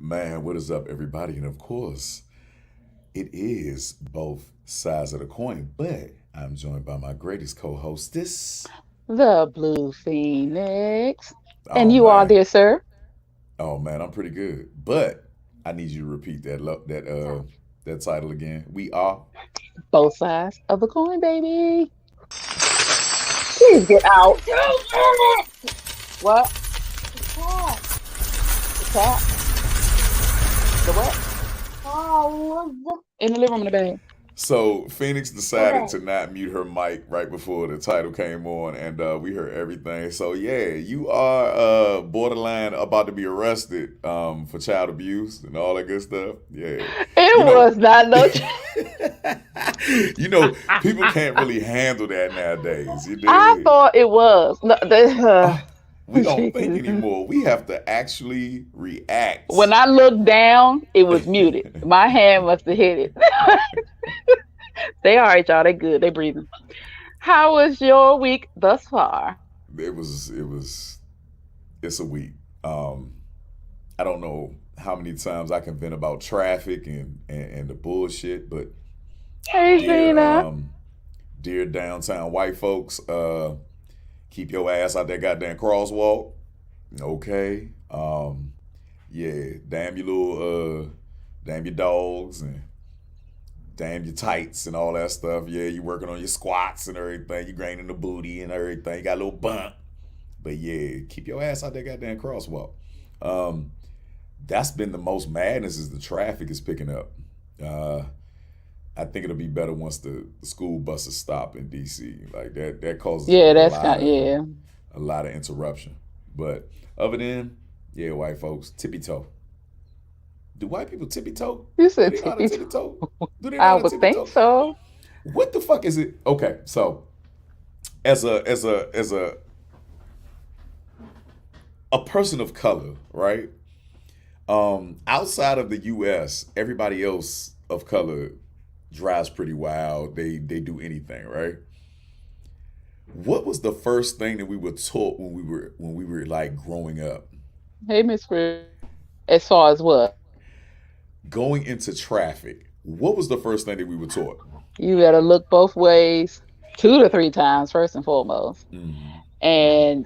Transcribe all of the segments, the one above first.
Man, what is up, everybody? And of course, it is both sides of the coin, but I'm joined by my greatest co hostess. The Blue Phoenix. And Oh, you are man. there, sir. Oh, man, I'm pretty good. But I need you to repeat that title again. We are. Both sides of the coin, baby. Please get out. What? The cat? The what? In the living room in the bed. So Phoenix decided to not mute her mic right before the title came on, and we heard everything. So yeah, you are borderline about to be arrested for child abuse and all that good stuff. Yeah, you It know, was not no. you know, people can't really handle that nowadays. You I dig? thought it was. No, We don't think Jesus. anymore. We have to actually When react. I looked down, it was muted. My hand must have hit it. They all right, y'all. They good. They breathing. How was your week thus far? It was it's a week. Um, I don't know how many times I can vent about traffic and the bullshit, but Hey, dear Sheena. dear downtown white folks, keep your ass out that goddamn crosswalk. Okay. Yeah, damn your dogs and damn your tights and all that stuff. Yeah, you working on your squats and everything, you graining the booty and everything, you got a little bump. But yeah, keep your ass out that goddamn crosswalk. Um, that's been the most madness is the traffic is picking up. Uh, I think it'll be better once the school buses stop in DC. Like that causes Yeah, that's kind. Yeah. a lot of interruption. But other than yeah, white folks tippy toe. Do white people tippy toe? You Do said they know how to tippy tippy toe. toe? Do they know I how to would tippy think toe? so. What the fuck is it? Okay, so as a person of color, right? Outside of the U.S., everybody else of color drives pretty wild. They do anything, right? What was the first thing that we were taught when we were like growing up? Hey, Miss Chris. As far as what? Going into traffic. What was the first thing that we were taught? You better look both ways 2 to 3 times, first and foremost. Mm. And,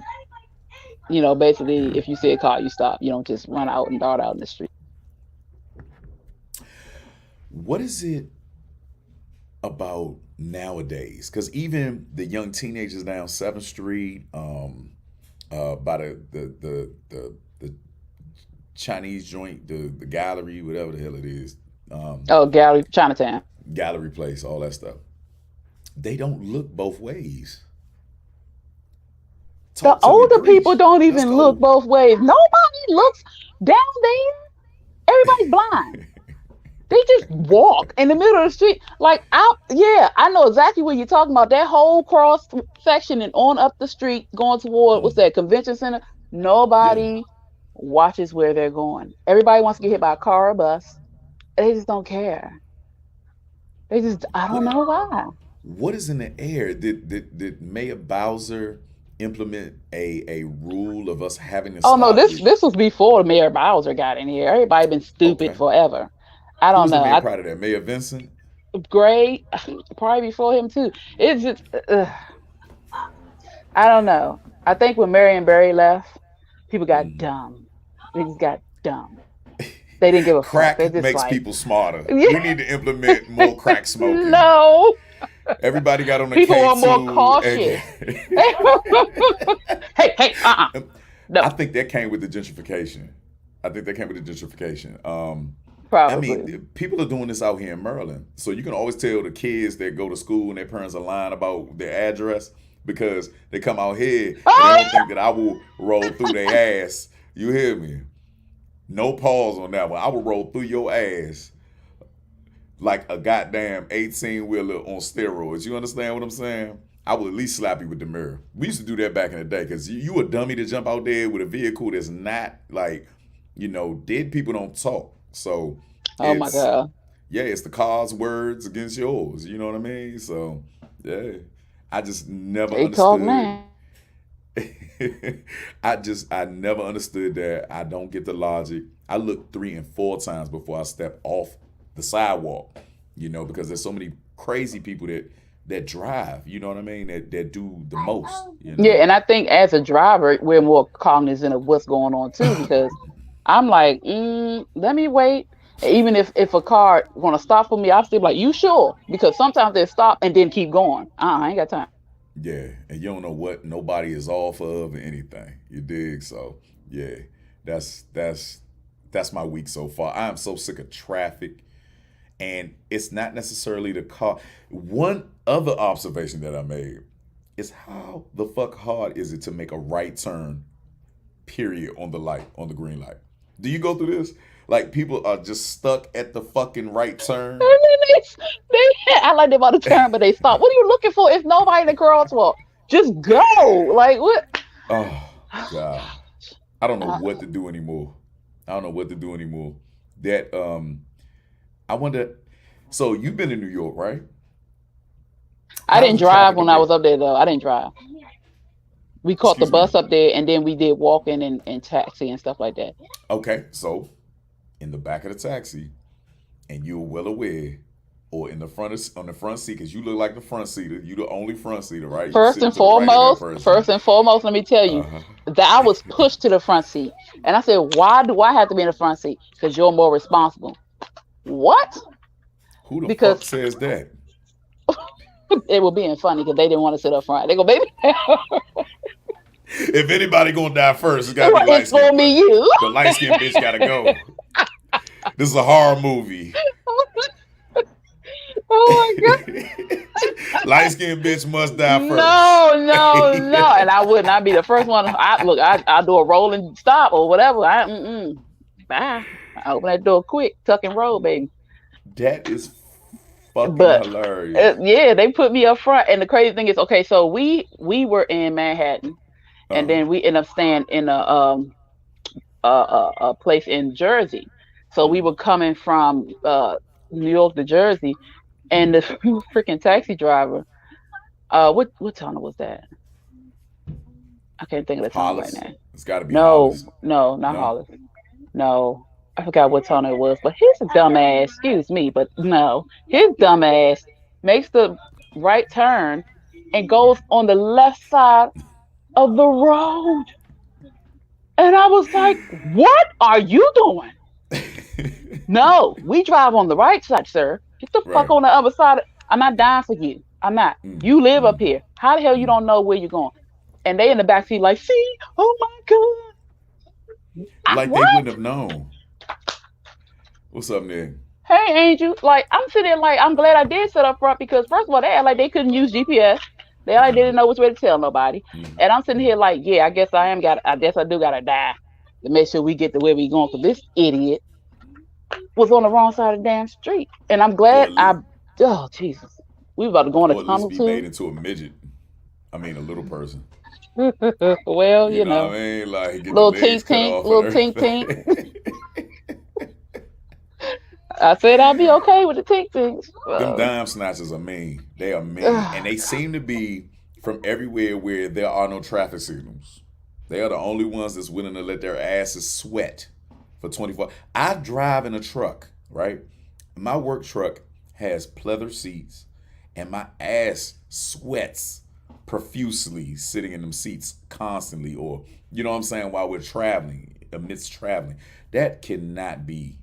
basically, if you see a car, you stop. You don't just run out and dart out in the street. What is it about nowadays? Because even the young teenagers down Seventh Street, by the Chinese joint, the gallery, whatever the hell it is, Oh, Gallery, Chinatown. gallery place, all that stuff. They don't look both ways. The Talk to me, older people preach. don't Let's even look go. both ways. Nobody looks down there. Everybody's blind. They just walk in the middle of the street. Like, yeah, I know exactly what you're talking about. That whole cross section and on up the street going toward, what's Mm, that, convention center? yeah. Nobody watches where they're going. Everybody wants to get hit by a car or bus. They just don't care. I don't What know why. what is in the air? Did Mayor Bowser implement a rule of us having to Oh no, stop? this was before Mayor Bowser got in here. Everybody been stupid Okay. forever. I Who don't was the know. mayor prior to that? Mayor Vincent? Gray, probably before him too. It's just, I don't know. I think when Marion Barry left, people got Mm. dumb. They just got dumb. They didn't give a fuck. They Crack just makes like, people smarter. We need to implement more crack smoking. no. Everybody got on the People are more K2. cautious. Hey, hey, no, I think that came with the gentrification. I think that came with the gentrification. I probably. mean, people are doing this out here in Maryland. So you can always tell the kids that go to school and their parents are lying about their address because they come out here and they Oh don't think that I will roll through their ass. You hear me? No pause on that one. I will roll through your ass like a goddamn 18 wheeler on steroids. You understand what I'm saying? I will at least slap you with the mirror. We used to do that back in the day because you a dummy to jump out there with a vehicle that's not like, dead people don't talk. So oh my it's, god. yeah, it's the car's words against yours. You know what I mean? So, yeah, I just never They talk understood. now. I never understood that. I don't get the logic. I look 3 and 4 times before I step off the sidewalk, because there's so many crazy people that drive, you know what I mean? That do the most, Yeah, and I think as a driver, we're more cognizant of what's going on too, because I'm like, let me wait. Even if a car want to stop for me, I'll still be like, you sure? Because sometimes they stop and then keep going. I ain't got time. Yeah, and you don't know what nobody is off of or anything. You dig? So yeah, that's that's my week so far. I am so sick of traffic, and it's not necessarily the car. One other observation that I made is how the fuck hard is it to make a right turn? Period on the light on the green light. Do you go through this? Like people are just stuck at the fucking right turn. And then I like them on the turn, but they stop. What are you looking for? If nobody in the crosswalk, just go. Like what? Oh God, I don't know Uh, what to do anymore. I don't know what to do anymore. That I wonder. So you've been in New York, right? I How's didn't the drive traffic when up I there? was up there though. I didn't drive. We caught the Excuse me. bus up there, and then we did walking and taxi and stuff like that. Okay, so in the back of the taxi, and you're well aware, or in the front on the front seat, because you look like the front seater. You the only front seater, right? You First sitting and to the right of that foremost, person. first and foremost, let me tell Uh you huh. that I was pushed to the front seat, and I said, "Why do I have to be in the front seat? Because you're more responsible." What? Who the fuck Because says that? it was being funny because they didn't want to sit up front. They go, "Baby, If anybody gonna die first, it's gotta be the light it's skinned gonna one. be you." The light skinned bitch gotta go. This is a horror movie. Oh my god! Light skinned bitch must die first. No, no, no. And I would not be the first one. I look, I do a rolling stop or whatever. Bye. I open that door quick, tuck and roll, baby. That is fucking But hilarious. yeah, they put me up front. And the crazy thing is, okay, so we were in Manhattan, and Uh-huh. then we ended up staying in a place in Jersey. So we Mm, were coming from New York to Jersey, and mm. the freaking taxi driver. What tunnel was that? I can't think of the tunnel right Hollis? now. It's gotta be No, Hollis. no, not No? Hollis. No, I forgot what tunnel it was. But his dumbass, excuse me, but no, his dumbass makes the right turn and goes on the left side of the road. And I was like, "What are you doing?" No, we drive on the right side, sir. Get the fuck Right. on the other side. I'm not dying for you. I'm not. Mm, You live up mm, here. How the hell you mm. don't know where you're going? And they in the back seat like, see, oh my god, Like they what? wouldn't have known. What's up, Nick? Hey, Angel. Like I'm sitting there like I'm glad I did sit up front because first of all, they act like they couldn't use GPS. They act like they Mm, didn't know which way to tell nobody. mm. And I'm sitting here like, yeah, I guess I am got. I guess I do gotta die to make sure we get to where we going. Cause this idiot was on the wrong side of the damn street. And I'm Or glad at I. least, Oh Jesus, we about to go in a or at least tunnel be made too. into a midget. I mean, a little person. Well, You you know know, what I mean? Like get the little legs tink cut tink, off and little tink tink. everything. I said I'll be okay with the tink tinks. Them dime snatchers are mean. They are mean, and Oh they God. seem to be from everywhere where there are no traffic signals. They are the only ones that's willing to let their asses sweat for 24. I drive in a truck, right? My work truck has pleather seats, and my ass sweats profusely sitting in them seats constantly, or you know what I'm saying, while we're traveling, amidst traveling. That cannot be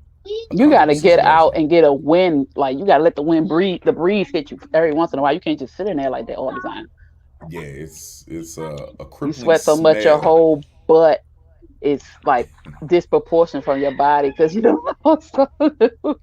a You got comfortable to get out situation. and get a wind. Like you got to let the wind breathe, the breeze hit you every once in a while. You can't just sit in there like that all the time. Yeah, it's a You crippling sweat so much, your smell. whole butt is like disproportionate from your body because you don't know.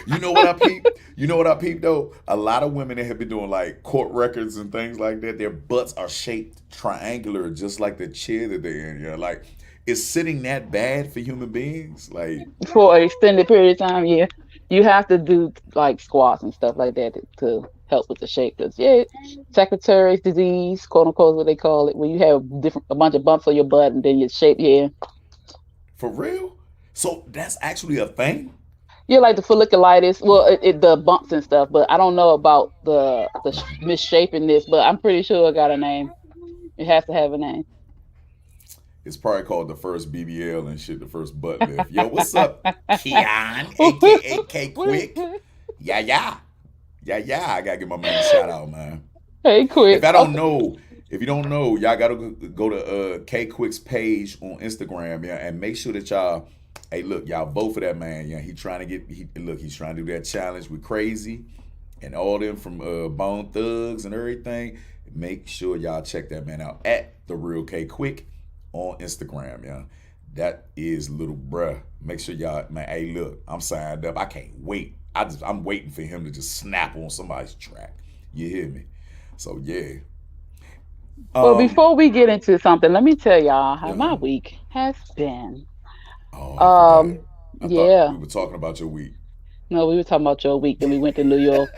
You know what I peep? You know what I peep though? A lot of women that have been doing like court records and things like that, their butts are shaped triangular, just like the chair that they're in. You know, like is sitting that bad for human beings? Like, For an extended period of time. Yeah, you have to do like squats and stuff like that to help with the shape. Cause yeah, secretary's disease, quote unquote, is what they call it, when you have different a bunch of bumps on your butt and then your shape. Yeah, for real? So that's actually a thing? yeah, like the folliculitis. Well, the bumps and stuff, but I don't know about the misshaping this. But I'm pretty sure it got a name. It has to have a name. It's probably called the first BBL and shit, the first butt lift. Yo, what's up, Keon, aka K Quick? Yeah, yeah. Yeah, yeah. I gotta give my man a shout out, man. Hey, If quick. I don't Okay. know, if you don't know, y'all gotta go to K Quick's page on Instagram, yeah, and make sure that y'all, hey, look, y'all vote for that man, yeah. He trying to get, he's trying to do that challenge with Crazy and all them from Bone Thugs and everything. Make sure y'all check that man out at the Real K Quick on Instagram, yeah. That is little bruh. Make sure y'all, man. Hey, look, I'm signed up. I can't wait. I'm waiting for him to just snap on somebody's track. You hear me? So yeah. Well, Um. before we get into something, let me tell y'all how my Uh-huh. week has been. Oh, I forgot. Um, I thought we yeah. were talking about your week. No, we were talking about your week, then we went to New York.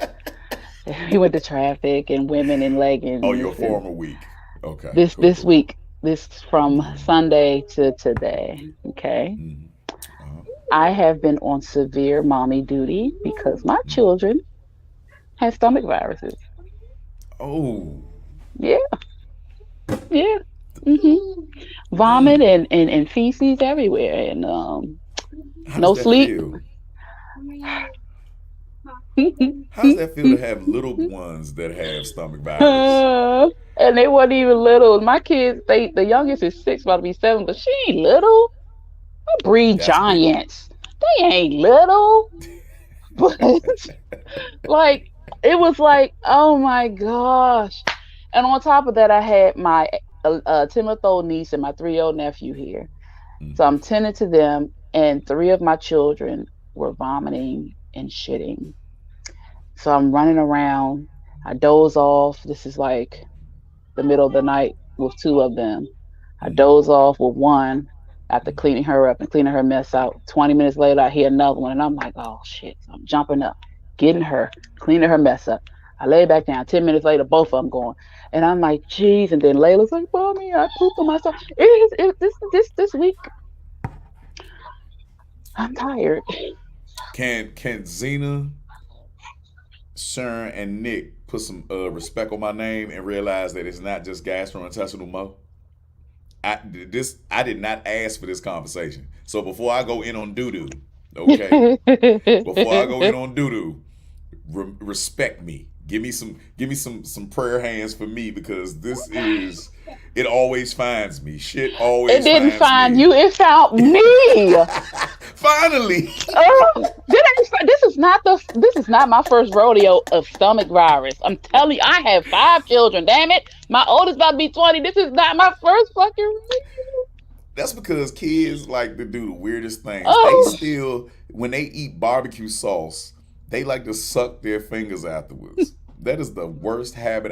We went to traffic and women in Oh, leggings your and former week. Okay. this Cool. this Cool. week, this from Mm-hmm. Sunday to today. Okay. Mm-hmm. Uh-huh. I have been on severe mommy duty because my Mm-hmm. children have stomach viruses. Oh. Yeah, yeah. hmm Vomit Mm. and feces everywhere and How does no that sleep. feel? How does that feel to have little ones that have stomach virus? And they wasn't even little. My kids, the youngest is 6, about to be 7, but she ain't little. I breed That's big. giants. They ain't little. But like it was like, oh my gosh. And on top of that, I had my 10-month-old niece and my 3-year-old nephew here. So Mm-hmm. I'm tending to them, and 3 of my children were vomiting and shitting. So I'm running around. I doze off. This is like the middle of the night with 2 of them. I Mm-hmm. doze off with one after Mm-hmm. cleaning her up and cleaning her mess out. 20 minutes later, I hear another one, and I'm like, oh shit. So I'm jumping up, getting her, cleaning her mess up. I lay back down. 10 minutes later, both of them going. And I'm like, geez. And then Layla's like, Mommy, I pooped on myself. This week, I'm tired. Can Zena, Sharon, and Nick put some respect on my name and realize that it's not just gastrointestinal mo? I did not ask for this conversation. So before I go in on doo doo, okay, before I go in on doo doo, respect me. Give me some prayer hands for me because this is it always finds me. Shit It always didn't finds find me. you, it found me. Finally. This is not my first rodeo of stomach virus. I'm telling you, I have 5 children. Damn it, my oldest about to be 20. This is not my first fucking That's because kids like to do the weirdest things. They rodeo. still, when they eat barbecue sauce, they like to suck their fingers afterwards. That is the worst habit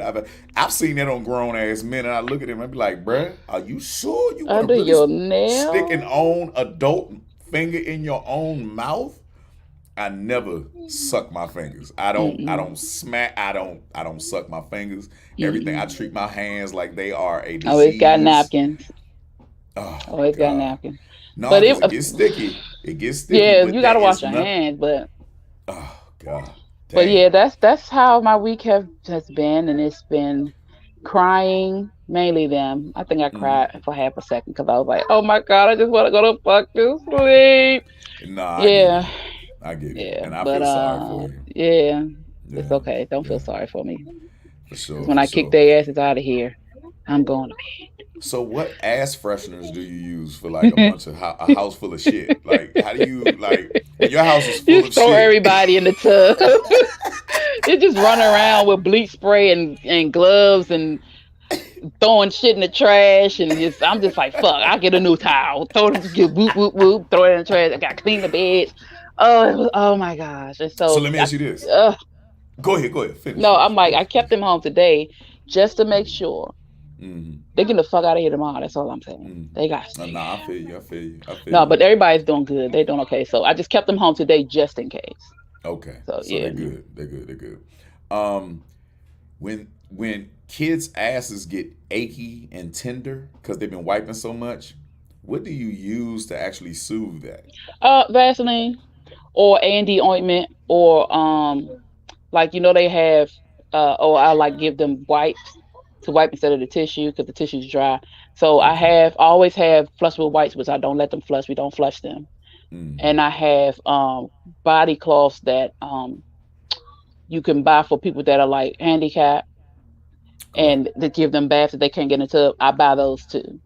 I've seen that on grown ass men, and I look at them and be like, bruh, are you sure you want to Under really your stick an nail. own adult finger in your own mouth? I never suck my fingers. I Mm-mm, don't smack I don't suck my fingers. Everything I mm-mm. treat my hands like they are a Always got disease. napkins. Oh Always got God. napkins. No, But because it gets sticky. It gets sticky, yeah, but you gotta that wash is your not. hands. Oh God, But damn. yeah, that's how my week has been, and it's been crying, mainly them. I think I Mm-hmm. cried for half a second because I was like, oh my god, I just want to go to fucking sleep. Nah, I get Yeah, it. I get it, yeah, and I but feel sorry for you. yeah, it's Yeah, okay. Don't feel yeah, sorry for me for because sure, when for I kick sure. their asses out of here, I'm going So, what ass fresheners do you use for to like a bed. bunch of a house full of shit? Like, how do you like when your house is full Just of throw shit? everybody in the tub. It just run around with bleach spray and gloves and throwing shit in the trash, and just I'm just like, fuck, I get a new towel, throw it, just get whoop whoop whoop, throw it in the trash. I got to clean the beds. Oh my gosh. And So so let me ask you this. uh, Go ahead. no, I'm like, I Finish. kept them home today just to make Mm-hmm. sure Mm-hmm. they get the fuck out of here tomorrow. That's all I'm saying. They got to Mm-hmm. stay. Nah, I feel you. I feel you. I feel No, you. but everybody's doing good. They doing okay. So I just kept them home today just in case. Okay, So so yeah. they're good. They're good. They're good. Um, when kids' asses get achy and tender because they've been wiping so much, what do you use to actually soothe that? Vaseline or Andy ointment or like they have or I like give them wipes to wipe instead of the tissue because the tissue's dry. So Okay. I always have flushable wipes, which I don't let them flush. We don't flush them. Mm-hmm. And I have body cloths that you can buy for people that are like handicapped Okay. and to give them baths if they can't get into the tub. I buy those too.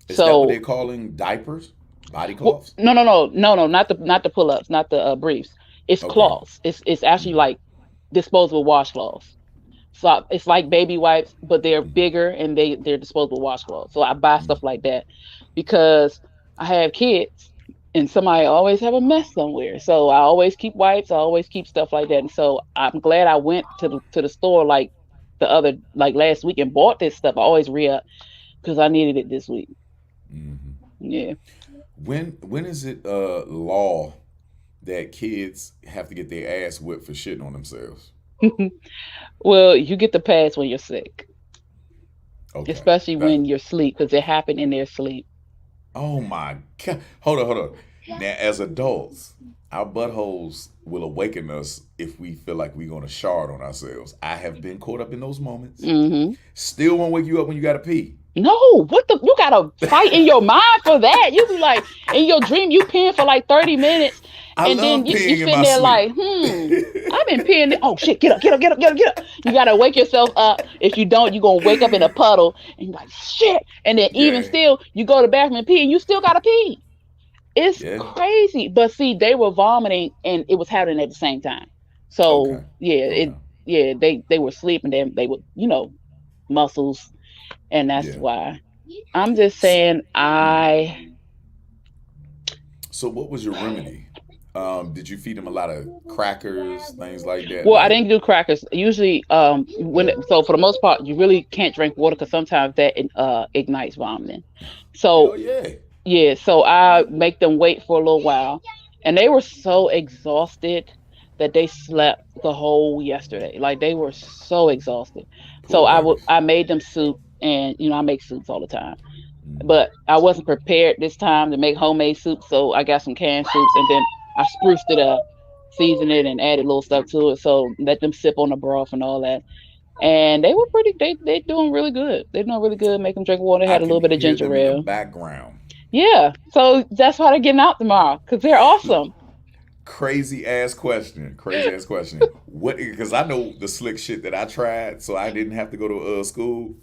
Is that what So they're calling diapers? Body cloths? no, not the pull ups, not the briefs. It's Okay. cloths. It's actually Mm-hmm. like disposable washcloths. So it's like baby wipes, but they're Mm-hmm. bigger and they're disposable washcloths. So I buy Mm-hmm. stuff like that because I have kids and somebody always have a mess somewhere. So I always keep wipes. I always keep stuff like that. And so I'm glad I went to the store like the other like last week and bought this stuff. I always re up because I needed it this week. Mm-hmm. Yeah. When is it law that kids have to get their ass whipped for shitting on themselves? Well, you get the pass when you're sick, Okay. especially That. when you're asleep because it happened in their sleep. Oh my god. Hold on, hold on. Now, as adults, our buttholes will awaken us if we feel like we're gonna shard on ourselves. I have been caught up in those moments. Hmm. Still won't wake you up when you gotta pee. No, what the? You gotta fight in your mind for that. You be like in your dream, you peeing for like 30 minutes, I and then love you peeing in sitting my there sleep. like, I've been peeing. Oh shit, get up, get up, get up, get up, get up. You gotta wake yourself up. If you don't, you gonna wake up in a puddle, and you're like shit. And then even Yeah. still, you go to the bathroom and pee, and you still gotta pee. It's Yeah. crazy. But see, they were vomiting, and it was happening at the same time. Okay. So yeah, Okay. they were sleeping. They were muscles, and that's Yeah. why. I'm just S- saying mm. I So what was your remedy? Did you feed them a lot of crackers, things like that? well I Like, didn't do crackers. Usually so for the most part you really can't drink water because sometimes that ignites vomiting. hell So yeah. yeah, so I make them wait for a little while. And they were so exhausted that they slept the whole yesterday. Like they were so exhausted. So Poor babies. I made them soup and I make soups all the time. Mm. But I wasn't prepared this time to make homemade soup, so I got some canned soups and then I spruced it up, seasoned it, and added little stuff to it. So let them sip on the broth and all that. And they were pretty. They doing really good. They're doing really good. Make them drink water. I Had a can little bit of hear ginger them in the ale. background. Yeah. So that's why they're getting out tomorrow because they're awesome. Crazy ass question. Crazy ass question. What? Because I know the slick shit that I tried, so I didn't have to go to school.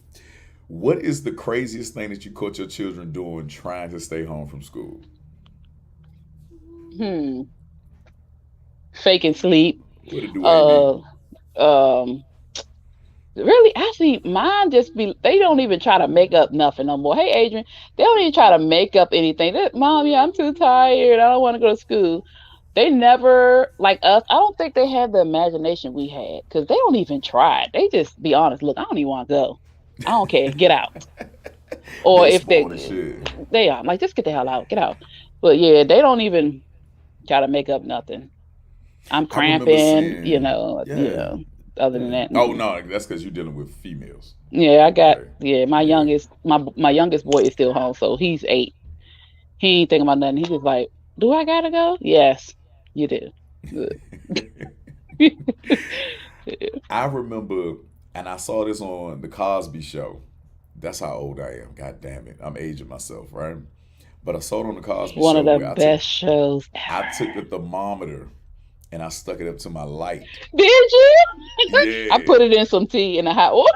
What is the craziest thing that you caught your children doing trying to stay home from school? Hmm. Faking sleep. What did Dwayne do? Uh. Um. Really, actually, mine just be they don't even try to make up nothing no more. Hey, Adrian, they don't even try to make up anything. Mom, yeah, I'm too tired. I don't want to go to school. They never like us. I don't think they have the imagination we had because they don't even try it. They just be honest. Look, I don't even want to go. I don't care. Get out. Or They if smart as shit. they are like, just get the hell out. Get out. But yeah, they don't even try to make up nothing. I'm I remember cramping. seeing, yeah, Other than yeah. that. Oh Mm-mm. no, that's because you're dealing with females. Yeah, I got Okay, my yeah. youngest boy is still home, so he's 8. He ain't thinking about nothing. He's just like, "Do I gotta go?" Yes, you do. Good. I remember, and I saw this on the Cosby Show. That's how old I am. God damn it, I'm aging myself, right? But I saw it on the Cosby One Show of the where best shows I ever. took the thermometer and I stuck it up to my light. Did you? I Yeah. put it in some tea in the hot water.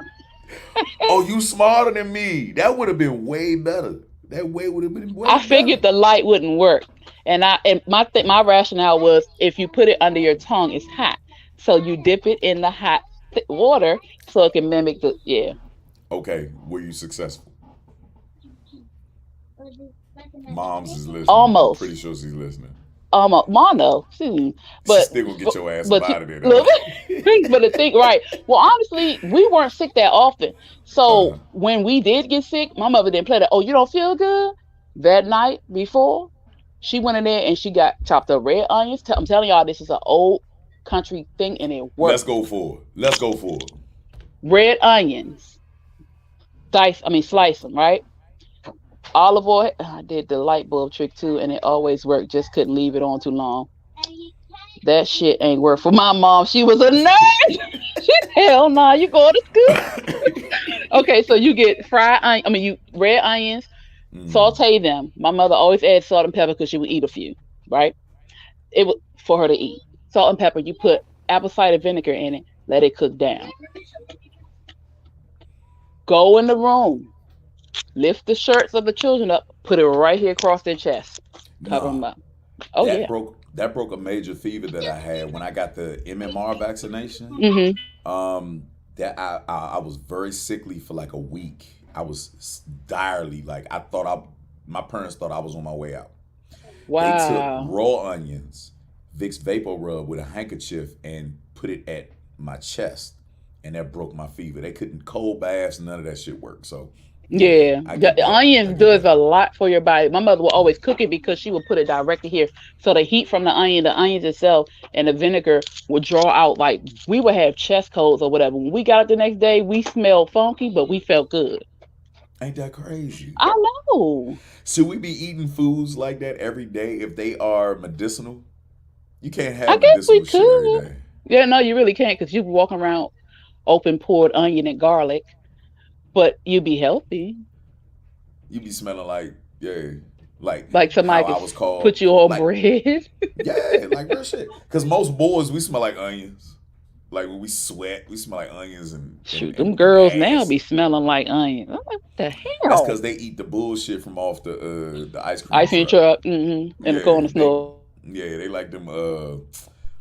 Oh, you smarter than me. That would have been way better. That way would have been way I better. figured the light wouldn't work, and my rationale was if you put it under your tongue, it's hot, so you dip it in the hot water so it can mimic the yeah. Okay, were you successful? Mom's is listening. I'm pretty Almost. sure she's listening. Mono. She's But still gonna get but your ass up but out of there though. look, but the thing, right? Well, honestly, we weren't sick that often. Uh-huh. So when we did get sick, my mother didn't play that. Oh, you don't feel good that night before? She went in there and she got chopped up red onions. I'm telling y'all, this is an old country thing and it Let's works. go for it. Let's go for it. Red onions, slice them, right? Olive oil. I did the light bulb trick too, and it always worked. Just couldn't leave it on too long. That shit ain't work for my mom. She was a nurse. She hell nah, you going to school? Okay, so you get fried onion. I mean, you red onions, Mm. saute them. My mother always adds salt and pepper because she would eat a few, right? It was for her to eat. Salt and pepper. You put apple cider vinegar in it. Let it cook down. Go in the room. Lift the shirts of the children up. Put it right here across their chest. Cover Nah, them up. Oh yeah. that broke a major fever that I had when I got the MMR vaccination. Mhm. Um, that I was very sickly for like a week. I was direly like I thought I my parents thought I was on my way out. They took Wow. raw onions, Vicks Vapor Rub with a handkerchief and put it at my chest, and that broke my fever. They couldn't cold baths, none of that shit worked. So, yeah, Yeah, I get the that. I onion get does that. a lot for your body. My mother will always cook it because she would put it directly here. So the heat from the onions itself, and the vinegar would draw out. Like we would have chest colds or whatever. When we got up the next day, we smelled funky, but we felt good. Ain't that crazy? I know. Should we be eating foods like that every day if they are medicinal? You can't I have guess we medicinal shit every could. day. Yeah, no, you really can't because you walk around open poured onion and garlic, but you be healthy. You be smelling like, yeah, like Like how somebody I could was called. put you on Like, bread. yeah, like real shit. Because most boys, we smell like onions. Like when we sweat, we smell like onions Shoot, them and girls now ass. be smelling like onions. I'm like, what the That's hell? because they eat the bullshit from off the ice cream Ice cream truck. truck, in the Yeah, corner store. they like them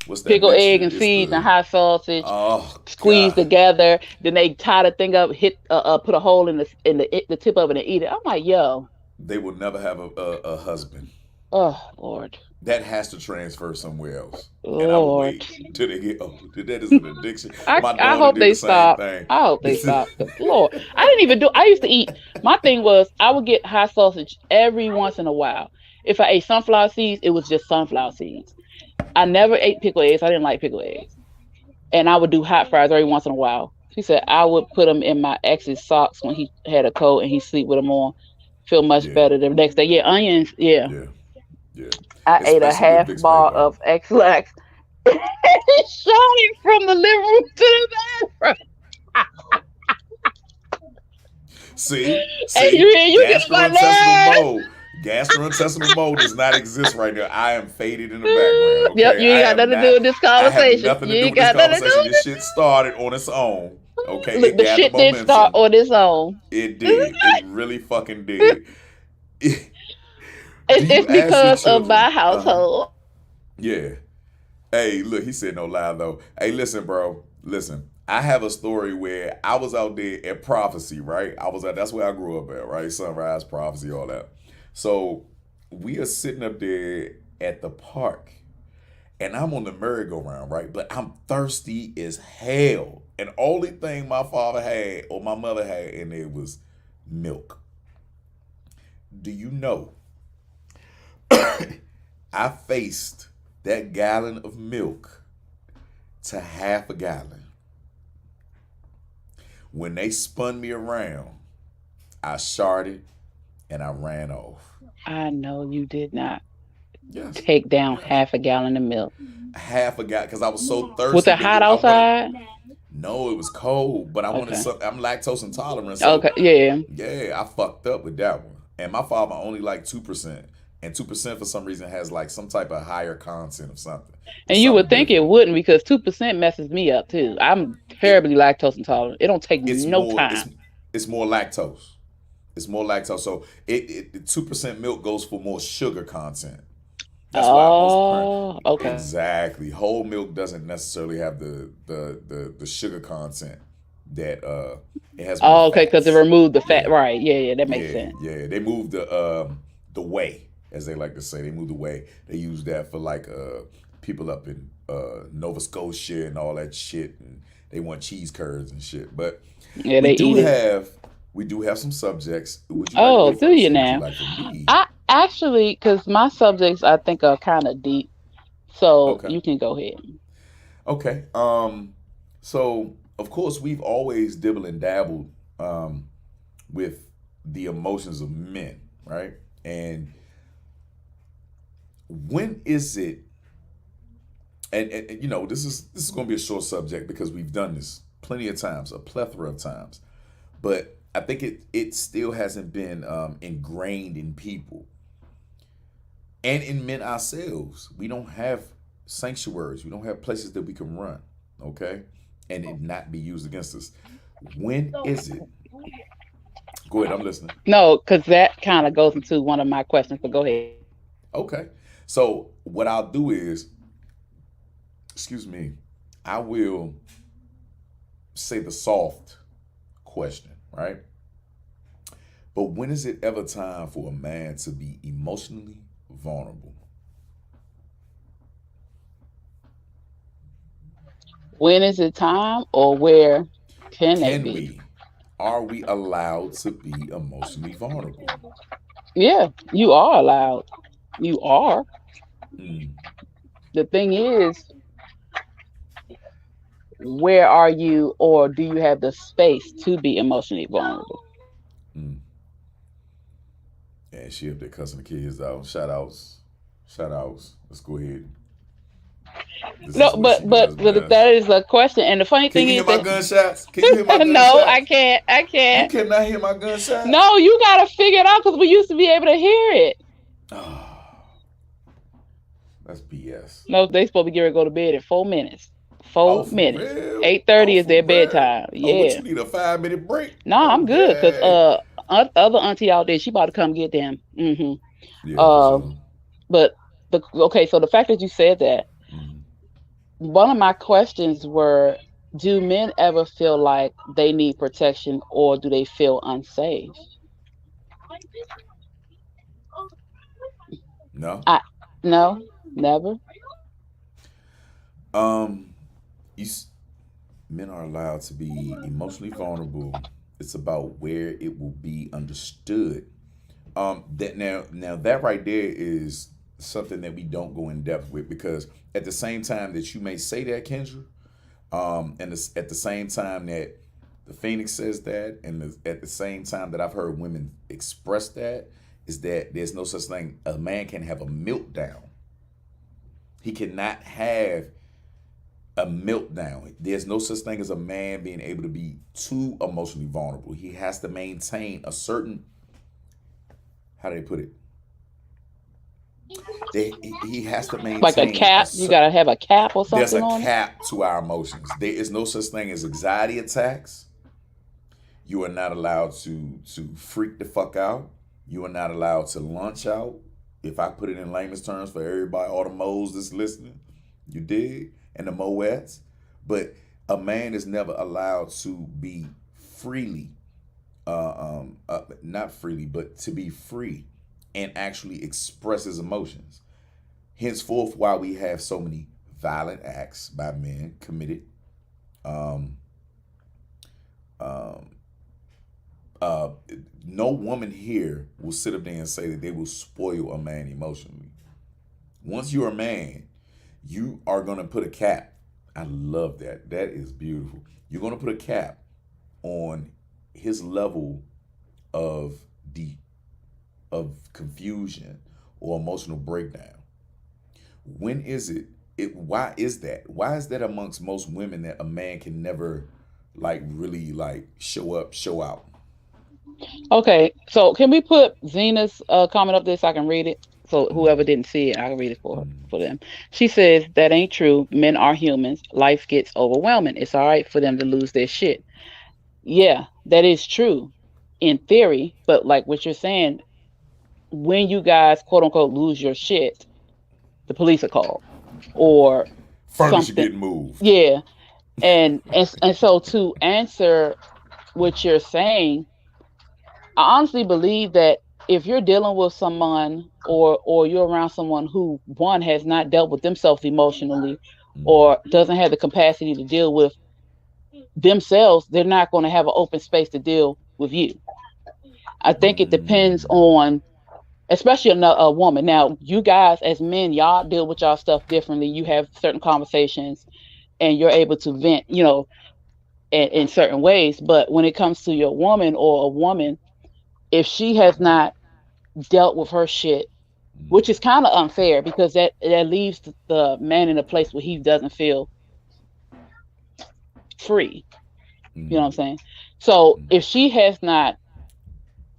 what's that Pickle egg mixture? and It's seeds and the hot sausage oh squeezed god. together. Then they tie the thing up, hit, put a hole in the tip of it and eat it. I'm like, yo, They will never have a husband. oh Lord, That has to transfer somewhere else. And I will Lord. wait until they get old. That is an addiction. My I daughter hope did they the same stop. thing. I hope they stop. Cause Lord, I didn't even do. I used to eat. My thing was I would get hot sausage every once in a while. If I ate sunflower seeds, it was just sunflower seeds. I never ate pickle eggs. I didn't like pickle eggs, and I would do hot fries every once in a while. She said I would put them in my ex's socks when he had a cold and he sleep with them on. Feel much Yeah, better the next day. Yeah, onions. Yeah, yeah, yeah. I ate a Especially with half Vicks bar Vapor. of X-Lax. He showed him from the living room to the bathroom. Hey, you get on my Gastrointestinal nerves. mode. Gastrointestinal mode does not exist right now. I am faded in the background. Yep, Okay, you ain't got nothing to do with this I have conversation. nothing to You do ain't with this got nothing to do conversation. with This this. shit started on its own. Okay, Look, it the gathered shit didn't start momentum. on its own. It did. It really fucking did. Do you It's ask your because of children? my household. Yeah. Hey, look, he said no lie though. Hey, listen, bro. Listen. I have a story where I was out there at Prophecy, right? That's where I grew up at, right? Sunrise, Prophecy, all that. So we are sitting up there at the park and I'm on the merry-go-round, right? But I'm thirsty as hell. And only thing my father had or my mother had in there was milk. Do you know I faced that gallon of milk to half a gallon. When they spun me around, I sharded and I ran off. I know you did not Yes, take down yes. half a gallon of milk. Half a gallon because I was so Was thirsty, it but hot I wanted. outside? No, it was cold, but I wanted Okay. something. I'm lactose intolerant, so Okay. Yeah. yeah, I fucked up with that one. And my father only like 2%, and 2% for some reason has like some type of higher content of something. And It's you would something think it different. wouldn't because 2% messes me up too. I'm It terribly lactose intolerant. It don't take it's no more time. it's more lactose. It's more lactose. So it the 2% milk goes for more sugar content. That's why most parents Oh, okay. exactly whole milk doesn't necessarily have the sugar content that it has more Oh, okay, because it fats. removed the fat. Yeah, Right. Yeah, yeah, that makes yeah, sense. yeah. They moved the whey, as they like to say. They moved the whey. They use that for like people up in Nova Scotia and all that shit, and they want cheese curds and shit. But Yeah, we they do eat it. have we do have some subjects. Would you like to Oh, go do first, you or would you now? like for me? I actually, because my subjects I think are kind of deep, so Okay. you can go ahead. Okay. So of course we've always dibbled and dabbled um with the emotions of men, right? And when is it and you know, this is gonna be a short subject because we've done this plenty of times, a plethora of times. but I think it still hasn't been ingrained in people and in men ourselves. We don't have sanctuaries. We don't have places that we can run. Okay, and it not be used against us. When is it? Go ahead. I'm listening. No, because that kind of goes into one of my questions. But go ahead. Okay. So what I'll do is, excuse me, I will say the soft question, right? But when is it ever time for a man to be emotionally vulnerable? When is it time, or where can they Can be? we? Are we allowed to be emotionally vulnerable? Yeah, you are allowed. You are. Mm, The thing is, where are you, or do you have the space to be emotionally vulnerable? mm. And she up there cussing the kids out. Shout outs. Shout outs. Let's go ahead. This No, is what she does but best. that is a question. And the funny Can thing you is hear my that gunshots? Can you hear my no, I gunshots? can't. I You can't. cannot hear my gunshots? No, you gotta figure it out because we used to be able to hear it. Oh, that's BS. No, they supposed to get ready to go to bed in 4 minutes. Oh, Four for minutes. real? Eight Oh, thirty is for their real? bedtime. Oh, what Yeah. you need a 5 minute break? No, I'm good because Okay. other auntie out there, she about to come get them. Yeah, for Uh, sure. but okay, so the fact that you said that, Mm. one of my questions were, do men ever feel like they need protection, or do they feel unsafe? No. I No, never. Um, you men are allowed to be emotionally vulnerable. It's about where it will be understood. That now that right there is something that we don't go in depth with because at the same time that you may say that, Kendra, and at the same time that the Phoenix says that, and at the same time that I've heard women express that, is that there's no such thing. A man can have a meltdown. He cannot have a meltdown. There's no such thing as a man being able to be too emotionally vulnerable. He has to maintain a certain, how do they put it? He has to Like a maintain a cap, you certain. gotta have a cap or There's something a on it. cap to our emotions. There is no such thing as anxiety attacks. You are not allowed to freak the fuck out. You are not allowed to lunch out. If I put it in layman's terms for everybody, all the moles that's listening, you dig, and the moettes. But a man is never allowed to be freely, not freely, but to be free and actually express his emotions. Henceforth, why we have so many violent acts by men committed. Um, um, uh, no woman here will sit up there and say that they will spoil a man emotionally. Once you're a man, you are gonna put a cap. I love that. That is beautiful. You're gonna put a cap on his level of the of confusion or emotional breakdown. When is it? Why is that? Why is that amongst most women that a man can never like really like show up, show out? Okay, so can we put Zena's comment up there so I can read it? So whoever didn't see it, I can read it Mm, for them. She says that ain't true. Men are humans. Life gets overwhelming. It's all right for them to lose their shit. Yeah, that is true in theory, but like what you're saying, when you guys quote unquote lose your shit, the police are called or furniture something. getting moved. Yeah, and so to answer what you're saying, I honestly believe that if you're dealing with someone, or you're around someone who, one, has not dealt with themselves emotionally, Mm, or doesn't have the capacity to deal with themselves, they're not going to have an open space to deal with you. I think it depends mm, on, especially a woman. Now, you guys as men, y'all deal with y'all stuff differently. You have certain conversations and you're able to vent, in certain ways. But when it comes to your woman, or a woman, if she has not dealt with her shit, which is mm, kind of unfair because that leaves the man in a place where he doesn't feel free. You know what mm, I'm saying? So if she has not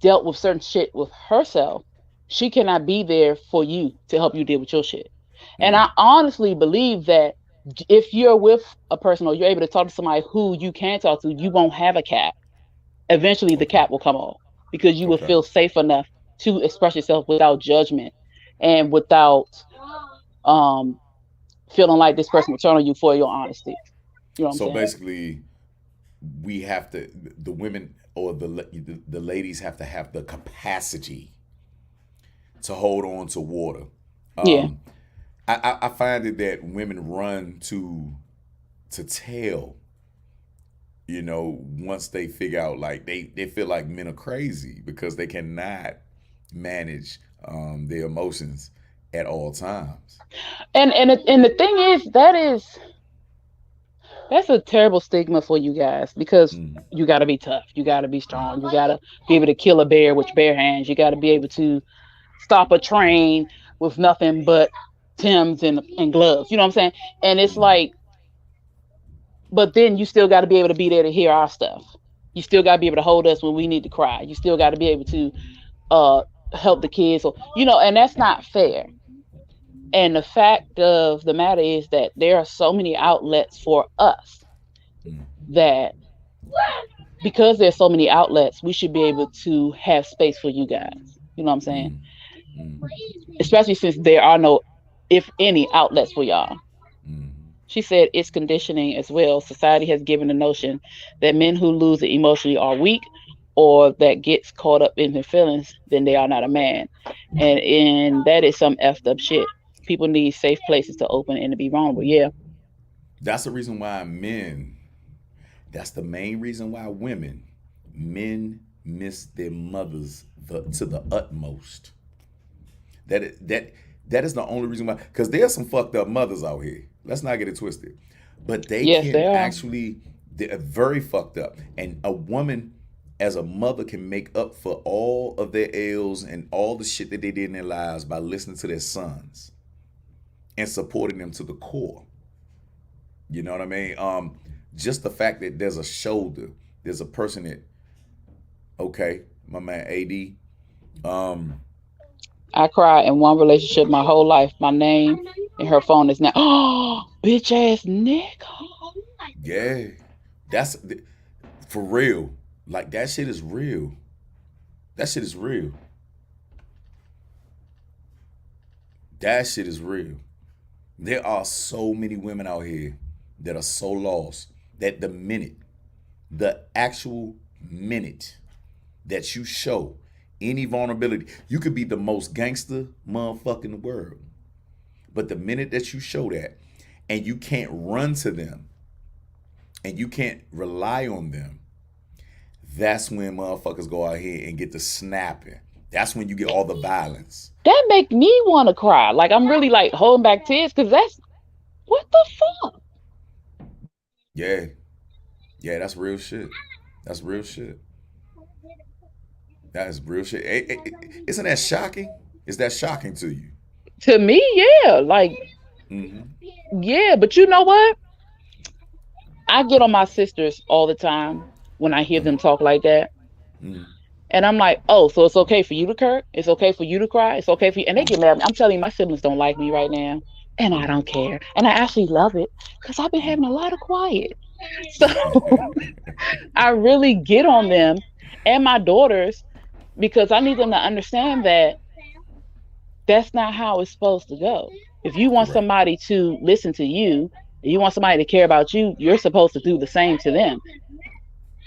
dealt with certain shit with herself, she cannot be there for you to help you deal with your shit. And Mm. I honestly believe that if you're with a person or you're able to talk to somebody who you can talk to, you won't have a cap. Eventually, the Okay. cap will come off because you will Okay. feel safe enough to express yourself without judgment and without um, feeling like this person will turn on you for your honesty. You know what I'm So saying? basically, we have to, the women or the ladies have to have the capacity to hold on to water. Yeah. Um, I find it that women run to tell, once they figure out, like, they feel like men are crazy because they cannot manage their emotions at all times. And the thing is, that's a terrible stigma for you guys because Mm, you got to be tough, you got to be mm, strong, you got to be able to kill a bear with your bare hands, you got to be able to stop a train with nothing but Tims and gloves. You know what I'm saying? And it's mm, like, but then you still got to be able to be there to hear our stuff. You still got to be able to hold us when we need to cry. You still got to be able to uh help the kids, or and that's not fair. And the fact of the matter is that there are so many outlets for us mm, that because there's so many outlets, we should be able to have space for you guys. You know what I'm saying? mm, mm, Especially since there are no, if any, outlets for y'all. mm. She said it's conditioning as well. Society has given the notion that men who lose it emotionally are weak or that gets caught up in their feelings, then they are not a man. And that is some effed up shit. People need safe places to open and to be vulnerable. Yeah. That's the reason why that's the main reason why men miss their mothers to the utmost. That is the only reason why. Because there's some fucked up mothers out here. Let's not get it twisted. But they Yes, they can are. actually, they're very fucked up. And a woman as a mother can make up for all of their ills and all the shit that they did in their lives by listening to their sons and supporting them to the core. You know what I mean? Just the fact that there's a shoulder, there's a person that, okay, my man AD, um, I cried in one relationship my whole life. My name and her phone is now. Oh, bitch ass nigga. yeah, that's for real. Like, that shit is real. That shit is real. That shit is real. There are so many women out here that are so lost that the actual minute that you show any vulnerability, you could be the most gangster motherfucker in the world. But the minute that you show that and you can't run to them and you can't rely on them, that's when motherfuckers go out here and get to snapping. That's when you get all the violence. That make me want to cry. Like I'm really like holding back tears because that's what the fuck. Yeah. Yeah, that's real shit. That's real shit. That is real shit. Isn't that shocking? Is that shocking to you? To me, yeah. Like, Mm-hmm. yeah, but you know what? I get on my sisters all the time when I hear them talk like that. Mm-hmm. And I'm like, oh, so it's okay for you to curse? It's okay for you to cry? It's okay for you. And they Mm-hmm. get mad at me. I'm telling you, my siblings don't like me right now. And I don't care. And I actually love it because I've been having a lot of quiet. So I really get on them and my daughters because I need them to understand that that's not how it's supposed to go. If you want Correct. somebody to listen to you, you want somebody to care about you, you're supposed to do the same to them.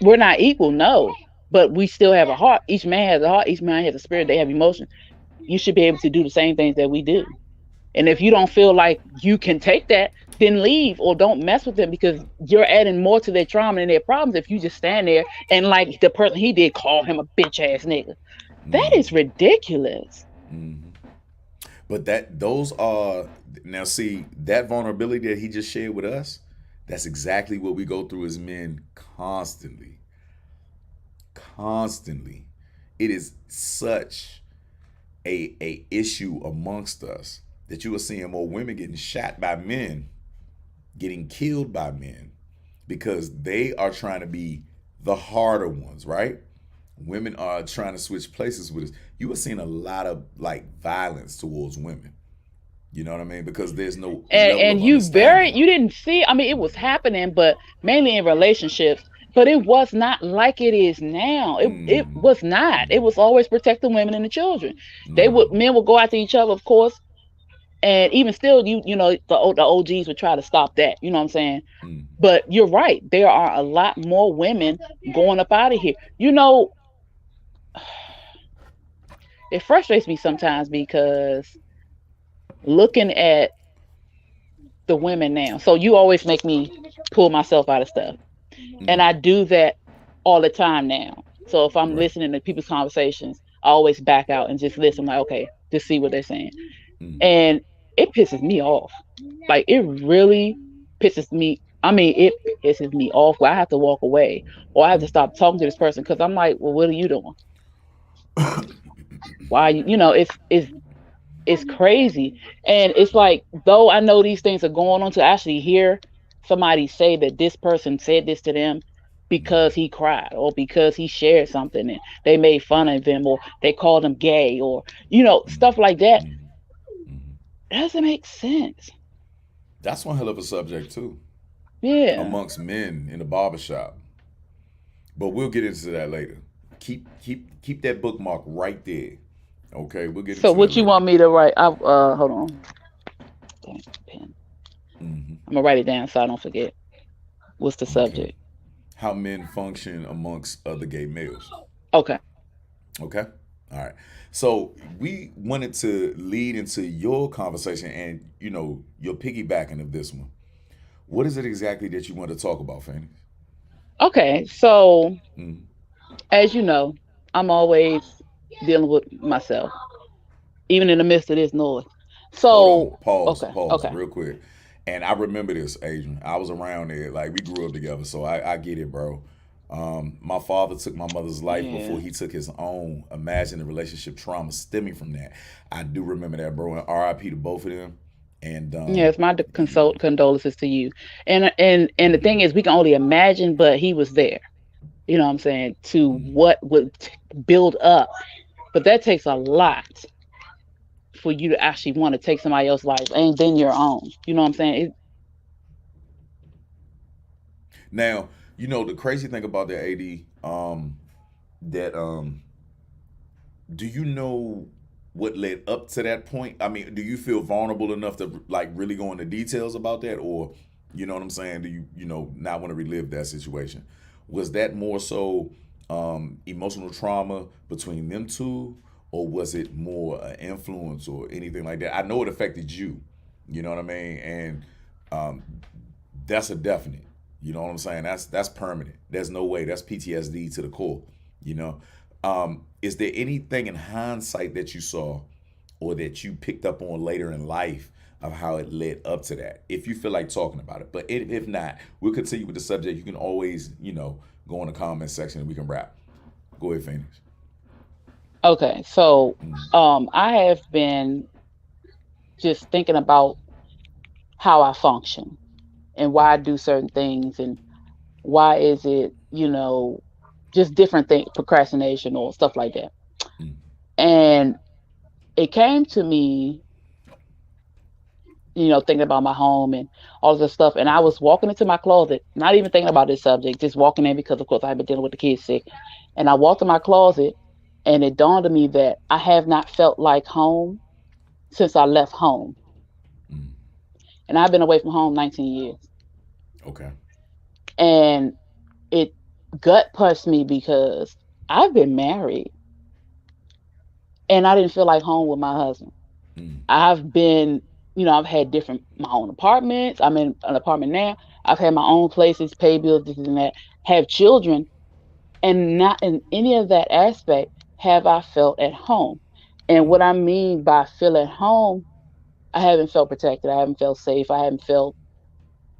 We're not equal, no, but we still have a heart. Each man has a heart, each man has a spirit, they have emotions. You should be able to do the same things that we do. And if you don't feel like you can take that, then leave or don't mess with them because you're adding more to their trauma and their problems if you just stand there and like the person he did call him a bitch ass nigga. That Mm-hmm. is ridiculous. Mm-hmm. But those are, now see, that vulnerability that he just shared with us, that's exactly what we go through as men constantly. Constantly. It is such a issue amongst us that you are seeing more women getting shot by men, getting killed by men, because they are trying to be the harder ones, right? Women are trying to switch places with us. You were seeing a lot of like violence towards women. You know what I mean? Because there's no level And of understanding. you didn't see, I mean, it was happening, but mainly in relationships, but it was not like it is now. It Mm, was not. It mm, was always protecting women and the children. mm, Men would go after each other, of course, and even still, the OGs would try to stop that. You know what I'm saying? mm, But you're right. There are a lot more women going up out of here. It frustrates me sometimes because looking at the women now. So you always make me pull myself out of stuff. And mm. I do that all the time now. So if I'm Right. listening to people's conversations, I always back out and just listen, like, okay, just see what they're saying. Mm, And it pisses me off. Like, it really pisses me. I mean, it pisses me off where I have to walk away or I have to mm. stop talking to this person because I'm like, well, what are you doing? Why, it's crazy. And it's like, though I know these things are going on, to actually hear somebody say that this person said this to them because he cried or because he shared something and they made fun of him or they called him gay or Mm, stuff like that, mm, mm. doesn't make sense. That's one hell of a subject too, Yeah. amongst men in the barbershop. But we'll get into that later. Keep that bookmark right there. Okay, we'll get So into that what you later. want me to write? I hold on. Dang, pen. Hmm. I'm gonna write it down so I don't forget. What's the Okay. subject? How men function amongst other gay males. Okay. Okay. All right. So we wanted to lead into your conversation and your piggybacking of this one. What is it exactly that you want to talk about, Fanny? Okay. So Mm. as you know, I'm always dealing with myself, even in the midst of this noise. Hold on. So, Pause. okay, Pause. okay. Real quick. And I remember this, Adrian. I was around there. Like we grew up together, so I get it, bro. My father took my mother's life before Yeah. he took his own. Imagine the relationship trauma stemming from that. I do remember that, bro. And R.I.P. to both of them. And Yes, my you know, condolences to you. And the thing mm, is, we can only imagine, but he was there. You know what I'm saying? To mm. what would build up, but that takes a lot for you to actually want to take somebody else's life and then your own. You know what I'm saying? Now, the crazy thing about the AD, that do you know what led up to that point? I mean, do you feel vulnerable enough to like really go into details about that, or you know what I'm saying? Do you not want to relive that situation? Was that more so emotional trauma between them two, or was it more influence or anything like that? I know it affected you. You know what I mean? And um, that's a definite. You know what I'm saying? That's permanent. There's no way. That's PTSD to the core. You know. Is there anything in hindsight that you saw or that you picked up on later in life of how it led up to that? If you feel like talking about it, but if not, we'll continue with the subject. You can always, go in the comment section and we can wrap. Go ahead, Phoenix. Okay. So, Mm, I have been just thinking about how I function and why I do certain things and why is it, just different things, procrastination or stuff like that. mm, And it came to me, thinking about my home and all this stuff. And I was walking into my closet, not even thinking about this subject, just walking in because, of course, I've been dealing with the kids sick. And I walked in my closet and it dawned on me that I have not felt like home since I left home. mm. And I've been away from home 19 years. Okay. And it gut punched me because I've been married and I didn't feel like home with my husband. Mm, I've been, I've had my own apartments. I'm in an apartment now. I've had my own places, pay bills, this and that, have children, and not in any of that aspect have I felt at home. And mm. what I mean by feel at home, I haven't felt protected. I haven't felt safe. I haven't felt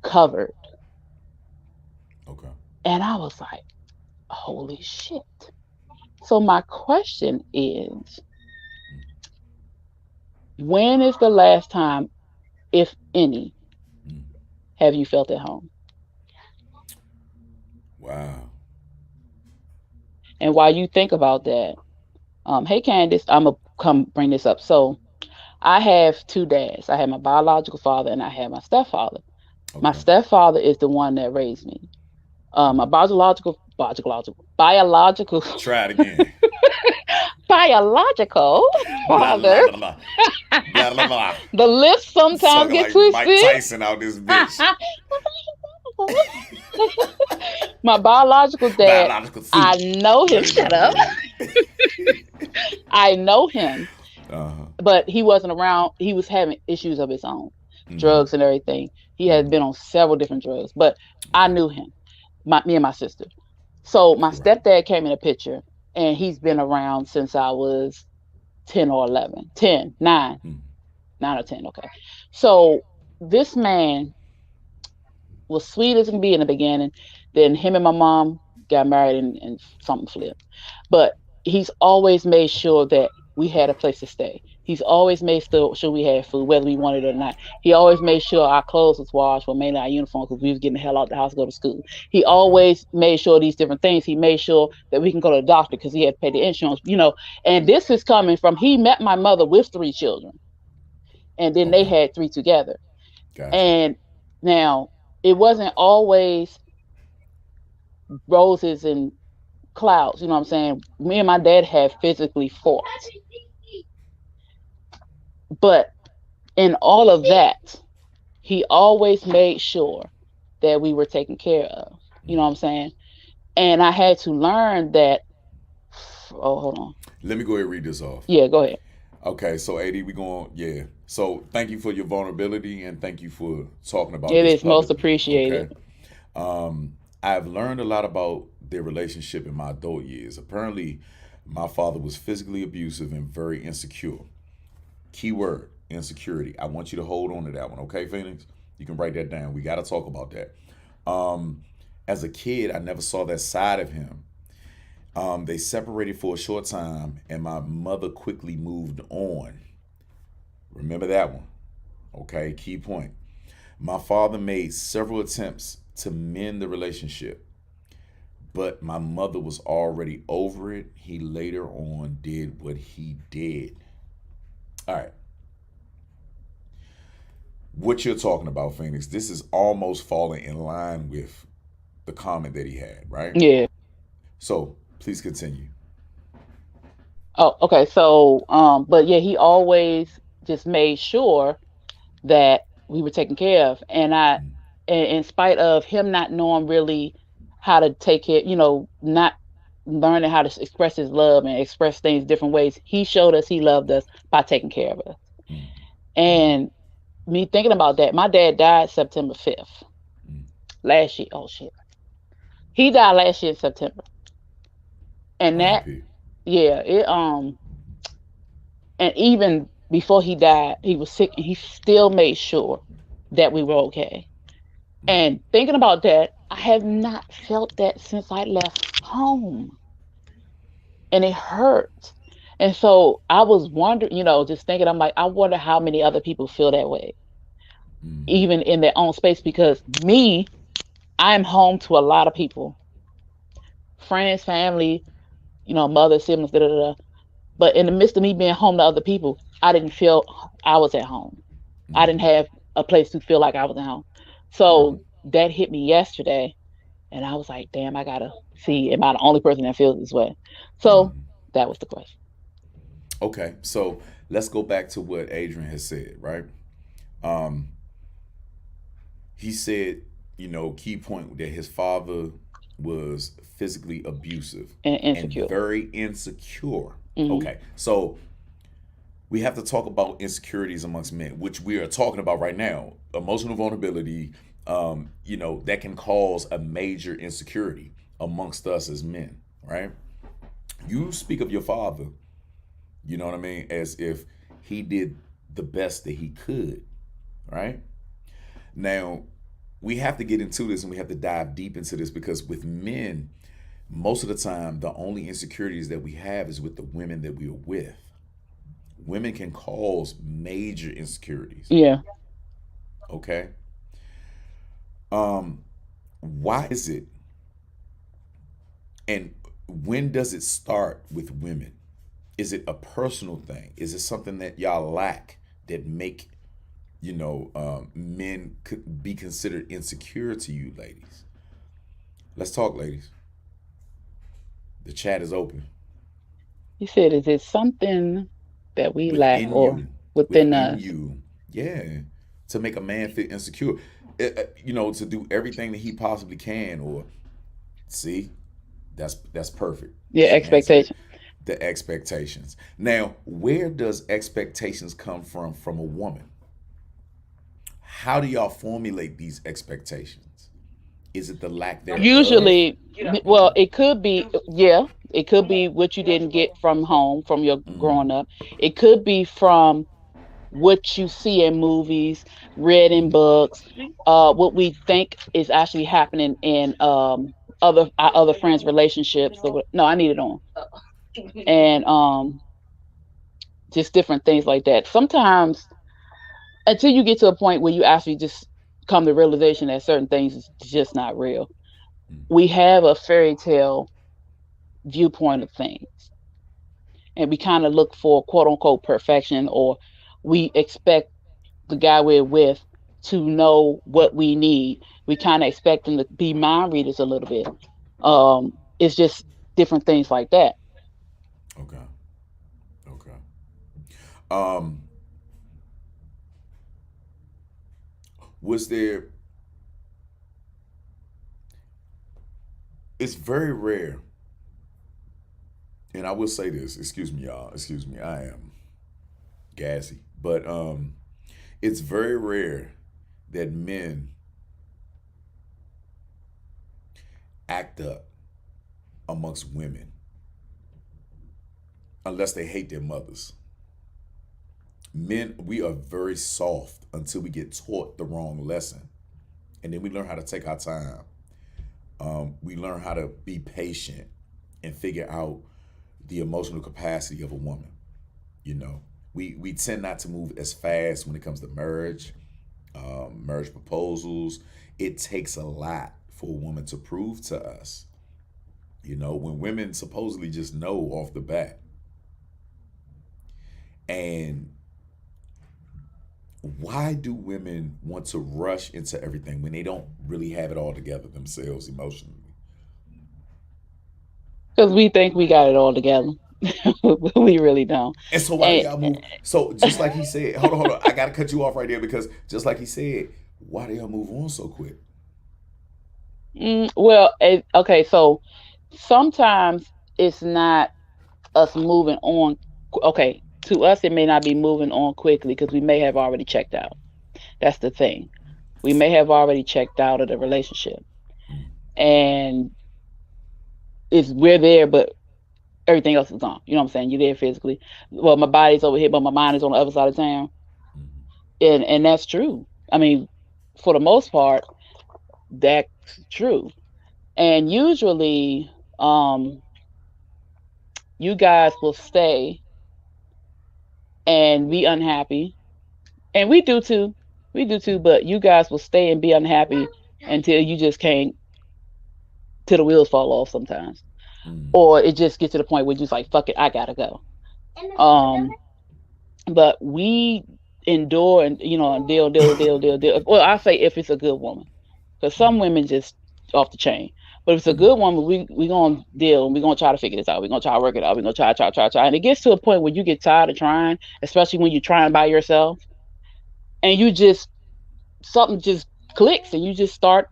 covered. Okay. And I was like, holy shit. So my question is, when is the last time, if any, Mm. have you felt at home? Wow. And while you think about that, hey Candace, I'm gonna come bring this up. So I have two dads. I have my biological father and I have my stepfather. My Okay. stepfather is the one that raised me. My biological Try it again. biological Blah blah father. blah blah blah blah blah. The lips sometimes Talking get like Mike twisted. Tyson out this bitch. My biological dad, Biological I suit. know him. There you Shut go. up. Go I know him, ahead. but he wasn't around. He was having issues of his own, Mm-hmm. drugs and everything. He had Mm-hmm. been on several different drugs, but I Okay. knew him. Me and my sister. So my Right. stepdad came in the picture, and he's been around since I was 10 or 11. 10, 9, Mm. 9 or 10. Okay. So this man was sweet as can be in the beginning. Then him and my mom got married and something flipped. But he's always made sure that we had a place to stay. He's always made sure we had food, whether we wanted it or not. He always made sure our clothes was washed, well, mainly our uniform, because we was getting the hell out the house to go to school. He Okay. always made sure these different things. He made sure that we can go to the doctor because he had to pay the insurance. And this is coming from he met my mother with three children, and then they Okay. had three together. Gotcha. And now it wasn't always roses and clouds. You know what I'm saying? Me and my dad have physically fought, but in all of that, he always made sure that we were taken care of. You know what I'm saying? And I had to learn that. Oh, hold on. Let me go ahead and read this off. Yeah, go ahead. Okay, so AD, we going, yeah. So thank you for your vulnerability and thank you for talking about It this is most publicly. appreciated. Okay. I've learned a lot about their relationship in my adult years. Apparently, my father was physically abusive and very insecure. Keyword insecurity. I want you to hold on to that one, okay, Phoenix? You can write that down. We got to talk about that. Um, as a kid, I never saw that side of him. They separated for a short time, and my mother quickly moved on. Remember that one. Okay, key point. My father made several attempts to mend the relationship, but my mother was already over it. He later on did what he did. All right, what you're talking about, Phoenix, this is almost falling in line with the comment that he had, right? Yeah. So please continue. Oh, okay. So, but yeah, he always just made sure that we were taken care of. In spite of him not knowing really how to take care, not learning how to express his love and express things different ways, he showed us he loved us by taking care of us. Mm, mm, And me thinking about that, my dad died September 5th mm. last year. Oh shit. He died last year in September. And that, R.I.P. yeah, and even before he died, he was sick and he still made sure that we were okay. Right. And thinking about that, I have not felt that since I left home. And it hurt. And so I was wondering, just thinking, I'm like, I wonder how many other people feel that way, Mm, even in their own space. Because me, I'm home to a lot of people, friends, family, mother, siblings, da da da. But in the midst of me being home to other people, I didn't feel I was at home. I didn't mm, have a place to feel like I was at home. right. So that hit me yesterday. And I was like, damn, I gotta see, am I the only person that feels this way? So Mm. that was the question. Okay, so let's go back to what Adrian has said, right? Um, he said, key point that his father was physically abusive And and insecure. very insecure. Hmm. Okay, so we have to talk about insecurities amongst men, which we are talking about right now. Emotional vulnerability, that can cause a major insecurity amongst us as men, right? You speak of your father, you know what I mean, as if he did the best that he could, right? Now, we have to get into this and we have to dive deep into this because with men, most of the time, the only insecurities that we have is with the women that we are with. Women can cause major insecurities. Yeah. Okay. Um, why is it? And when does it start with women? Is it a personal thing? Is it something that y'all lack that make men could be considered insecure to you, ladies? Let's talk, ladies. The chat is open. You said, is it something that we lack Within or you, within within us? you, yeah, to make a man feel insecure, to do everything that he possibly can, or see, that's perfect. Yeah, She answered it. expectation. The expectations. Now, where does expectations come from a woman? How do y'all formulate these expectations? Is it the lack thereof? Usually, Mm-hmm. well, it could be, yeah, it could be what you didn't get from home, from your growing Mm-hmm. up. It could be from what you see in movies, read in books, what we think is actually happening in other our other friends' relationships. Or no, I need it on, and just different things like that. Sometimes until you get to a point where you actually just come to realization that certain things is just not real. We have a fairy tale viewpoint of things, and we kind of look for quote unquote perfection, or we expect the guy we're with to know what we need. We kind of expect them to be mind readers a little bit. It's just different things like that. Okay. Okay. Um, was there? It's very rare, and I will say this. Excuse me, y'all. Excuse me. I am gassy, but it's very rare that men act up amongst women unless they hate their mothers. Men, we are very soft until we get taught the wrong lesson, and then we learn how to take our time. We learn how to be patient and figure out the emotional capacity of a woman. You know, we tend not to move as fast when it comes to marriage, marriage proposals. It takes a lot for a woman to prove to us. When women supposedly just know off the bat. And why do women want to rush into everything when they don't really have it all together themselves emotionally? Because we think we got it all together. We really don't. And so why do And y'all move? So just like he said, hold on. I gotta cut you off right there because just like he said, why do y'all move on so quick? well, okay, so sometimes it's not us moving on. Okay, to us, it may not be moving on quickly because we may have already checked out. That's the thing. We may have already checked out of the relationship, Mm, and it's we're there, but everything else is gone. You know what I'm saying? You're there physically. Well, my body's over here, but my mind is on the other side of town, mm, and that's true. I mean, for the most part, that's true. And usually, um, you guys will stay and be unhappy, and we do too. We do too, but you guys will stay and be unhappy until you just can't, till the wheels fall off sometimes, mm, or it just gets to the point where you're just like, fuck it, I gotta go. Um, but we endure and and deal. Well, I say if it's a good woman, because some mm, women just off the chain. But if it's a mm, good woman, we gonna deal and we gonna try to figure this out. We gonna try to work it out. We gonna try, and it gets to a point where you get tired of trying, especially when you're trying by yourself, and you just something just clicks, and you just start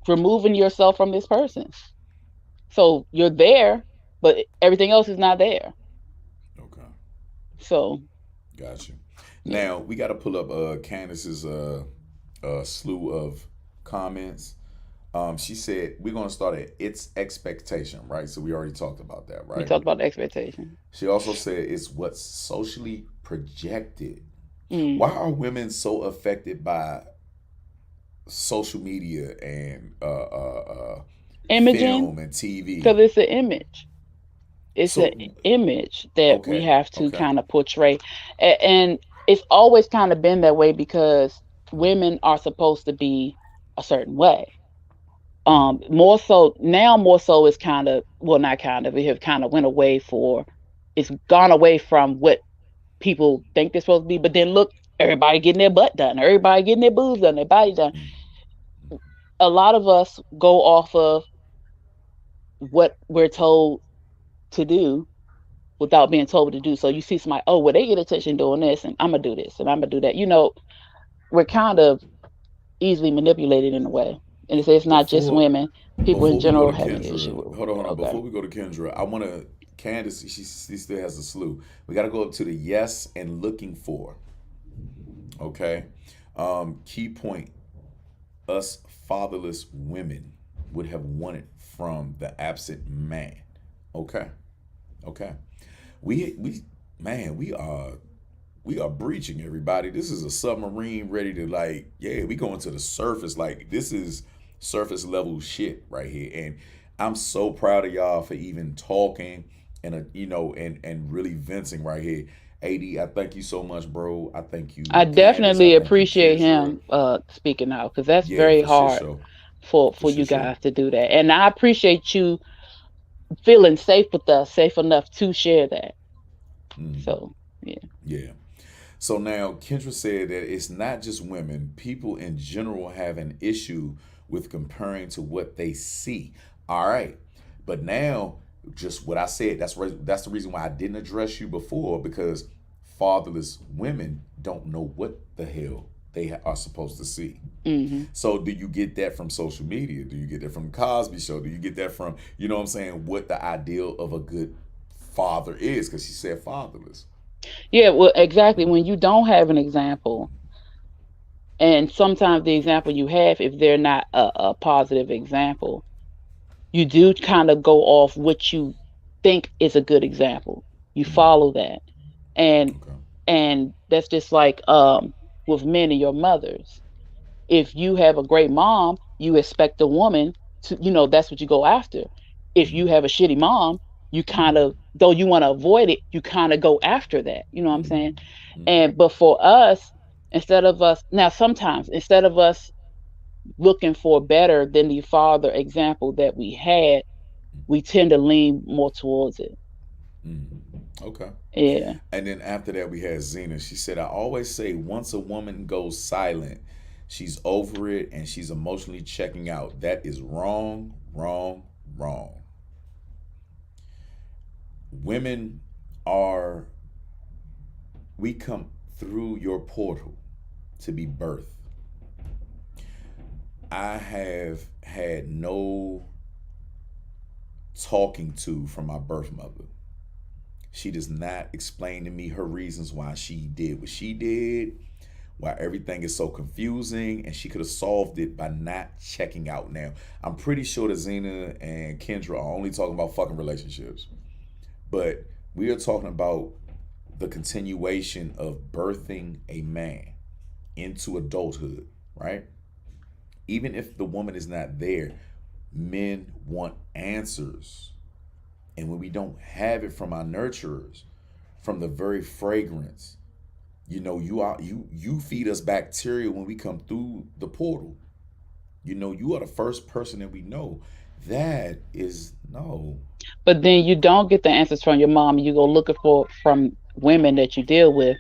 removing yourself from this person. So you're there, but everything else is not there. okay, So got you. yeah, Now we got to pull up Candace's slew of comments. She said we're gonna start at its expectation, right? So we already talked about that, we right? talked about the expectation. She also said it's what's socially projected. Why Mm. are women so affected by social media and Imaging, film and TV? because it's an image. It's an So, image that we okay, have to okay. kind of portray, and it's always kind of been that way because women are supposed to be a certain way. More so now, more so is kind of, well, not kind of, it have kind of went away for, it's gone away from what people think they're supposed to be. But then look, everybody getting their butt done, everybody getting their boobs done, their body done. Mm, A lot of us go off of what we're told to do without being told to do. So you see somebody, oh, well, they get attention doing this, and I'm gonna do this, and I'm gonna do that. We're kind of easily manipulated in a way, and it's not just Before women. People in before we go general to have an issue Kendra, with. hold on. Okay, Before we go to Kendra, I want to Candace. She still has a slew. We got to go up to the yes and looking for. Okay. Key point: us fatherless women would have wanted from the absent man. Okay. Okay. We man, we are breaching, everybody. This is a submarine ready to, like, yeah, we going to the surface. Like, this is surface level shit right here. And I'm so proud of y'all for even talking and and really venting right here. AD, I thank you so much, bro. I thank I you, Candace. I definitely thank you, appreciate Kendra. him speaking out, because that's Yeah, very for shit hard show. For for you shit show. guys to do that, and I appreciate you feeling safe with us, safe enough to share that. Mm, So yeah. yeah. So now Kendra said that it's not just women. People in general have an issue with comparing to what they see. All right. But now, just what I said, that's the reason why I didn't address you before, because fatherless women don't know what the hell they are supposed to see. Hmm. So do you get that from social media? Do you get that from Cosby show? Do you get that from, what I'm saying, what the ideal of a good father is? Because she said fatherless. Yeah, well, exactly. When you don't have an example, and sometimes the example you have, if they're not a positive example, you do kind of go off what you think is a good example. You Mm, follow that, and okay. that's just like with men and your mothers. If you have a great mom, you expect a woman to, that's what you go after. If Mm, you have a shitty mom, you kind mm, of, though you want to avoid it, you kind of go after that. You know what I'm mm, saying? mm, And but for us, instead of us now, sometimes instead of us looking for better than the father example that we had, we tend to lean more towards it. mm. Okay. Yeah. And then after that, we had Zena. She said, I always say once a woman goes silent, she's over it and she's emotionally checking out. That is wrong, wrong, wrong. Women are, we come through your portal to be birthed. I have had no talking to from my birth mother. She does not explain to me her reasons why she did what she did, why everything is so confusing, and she could have solved it by not checking out. Now, I'm pretty sure that Zena and Kendra are only talking about fucking relationships, but we are talking about the continuation of birthing a man into adulthood, right? Even if the woman is not there, men want answers. And when we don't have it from our nurturers, from the very fragrance, you feed us bacteria when we come through the portal. You are the first person that we know. That is no. But then you don't get the answers from your mom. You go looking for from women that you deal with,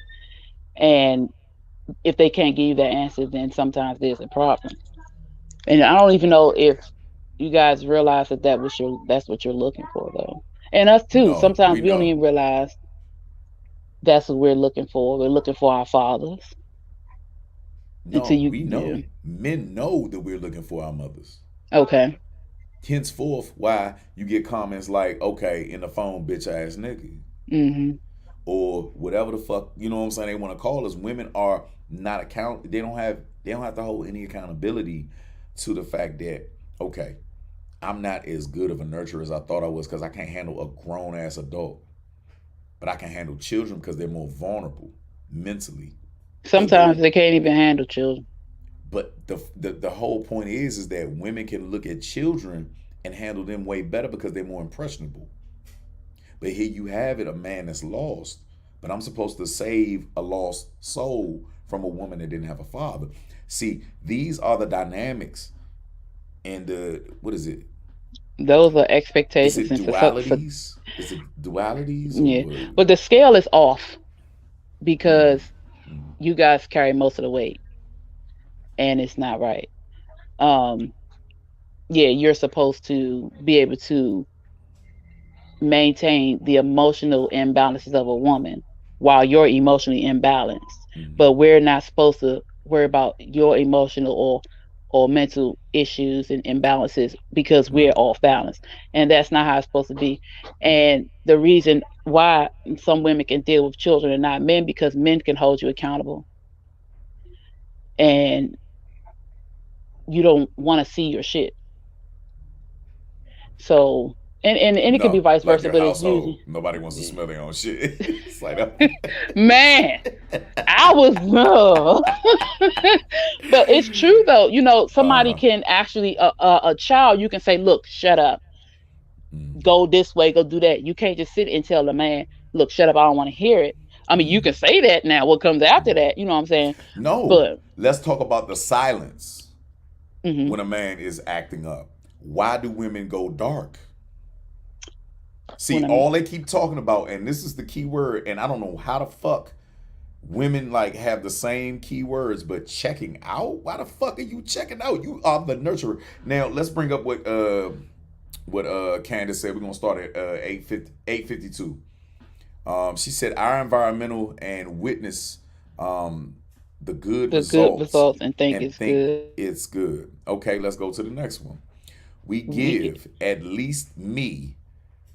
and if they can't give you that answer, then sometimes there's a problem. And I don't even know if you guys realize that that's what you're looking for, though. And us too. No, Sometimes we we don't know. even realize that's what we're looking for. We're looking for our fathers until No, you, we yeah. know. Men know that we're looking for our mothers. Okay. Henceforth, why you get comments like, okay, in the phone, bitch ass nigga. Hmm. Or whatever the fuck, you know what I'm saying, they want to call us. Women are not they don't have to hold any accountability to the fact that, okay, I'm not as good of a nurturer as I thought I was because I can't handle a grown ass adult. But I can handle children because they're more vulnerable mentally. But Sometimes they can't even handle children. the whole point is that women can look at children and handle them way better because they're more impressionable. But here you have it, a man that's lost. But I'm supposed to save a lost soul from a woman that didn't have a father. See, these are the dynamics and the what is it? Those are Is expectations, it and for dualities? Is it dualities or yeah, what? but the scale is off Mm, because mm, you guys carry most of the weight, and it's not right. Um, yeah, you're supposed to be able to maintain the emotional imbalances of a woman while you're emotionally imbalanced. mm, But we're not supposed to worry about your emotional or mental issues and imbalances because we're right. off balance. And that's not how it's supposed to be. And the reason why some women can deal with children and not men because men can hold you accountable and you don't want to see your shit. So and it could be No, vice like versa, your but it's usually household, nobody wants to smell their own shit. It's like that. man. I was but it's true though. Somebody Uh-huh. can actually a child. You can say, "Look, shut up. Mm, Go this way. Go do that." You can't just sit and tell the man, "Look, shut up. I don't want to hear it." I mean, you mm, can say that now. What comes after mm. that? You know what I'm saying? No, But let's talk about the silence hmm when a man is acting up. Why do women go dark? when See, I'm all they keep talking about, and this is the key word, and I don't know how the fuck women like have the same keywords, but checking out. Why the fuck are you checking out? You are the nurturer. Now let's bring up what Candace said. We're gonna start at 8:52. She said our environmental and witness um, the good the good results results and think and it's think good, it's good. Okay, let's go to the next one. We we give at least me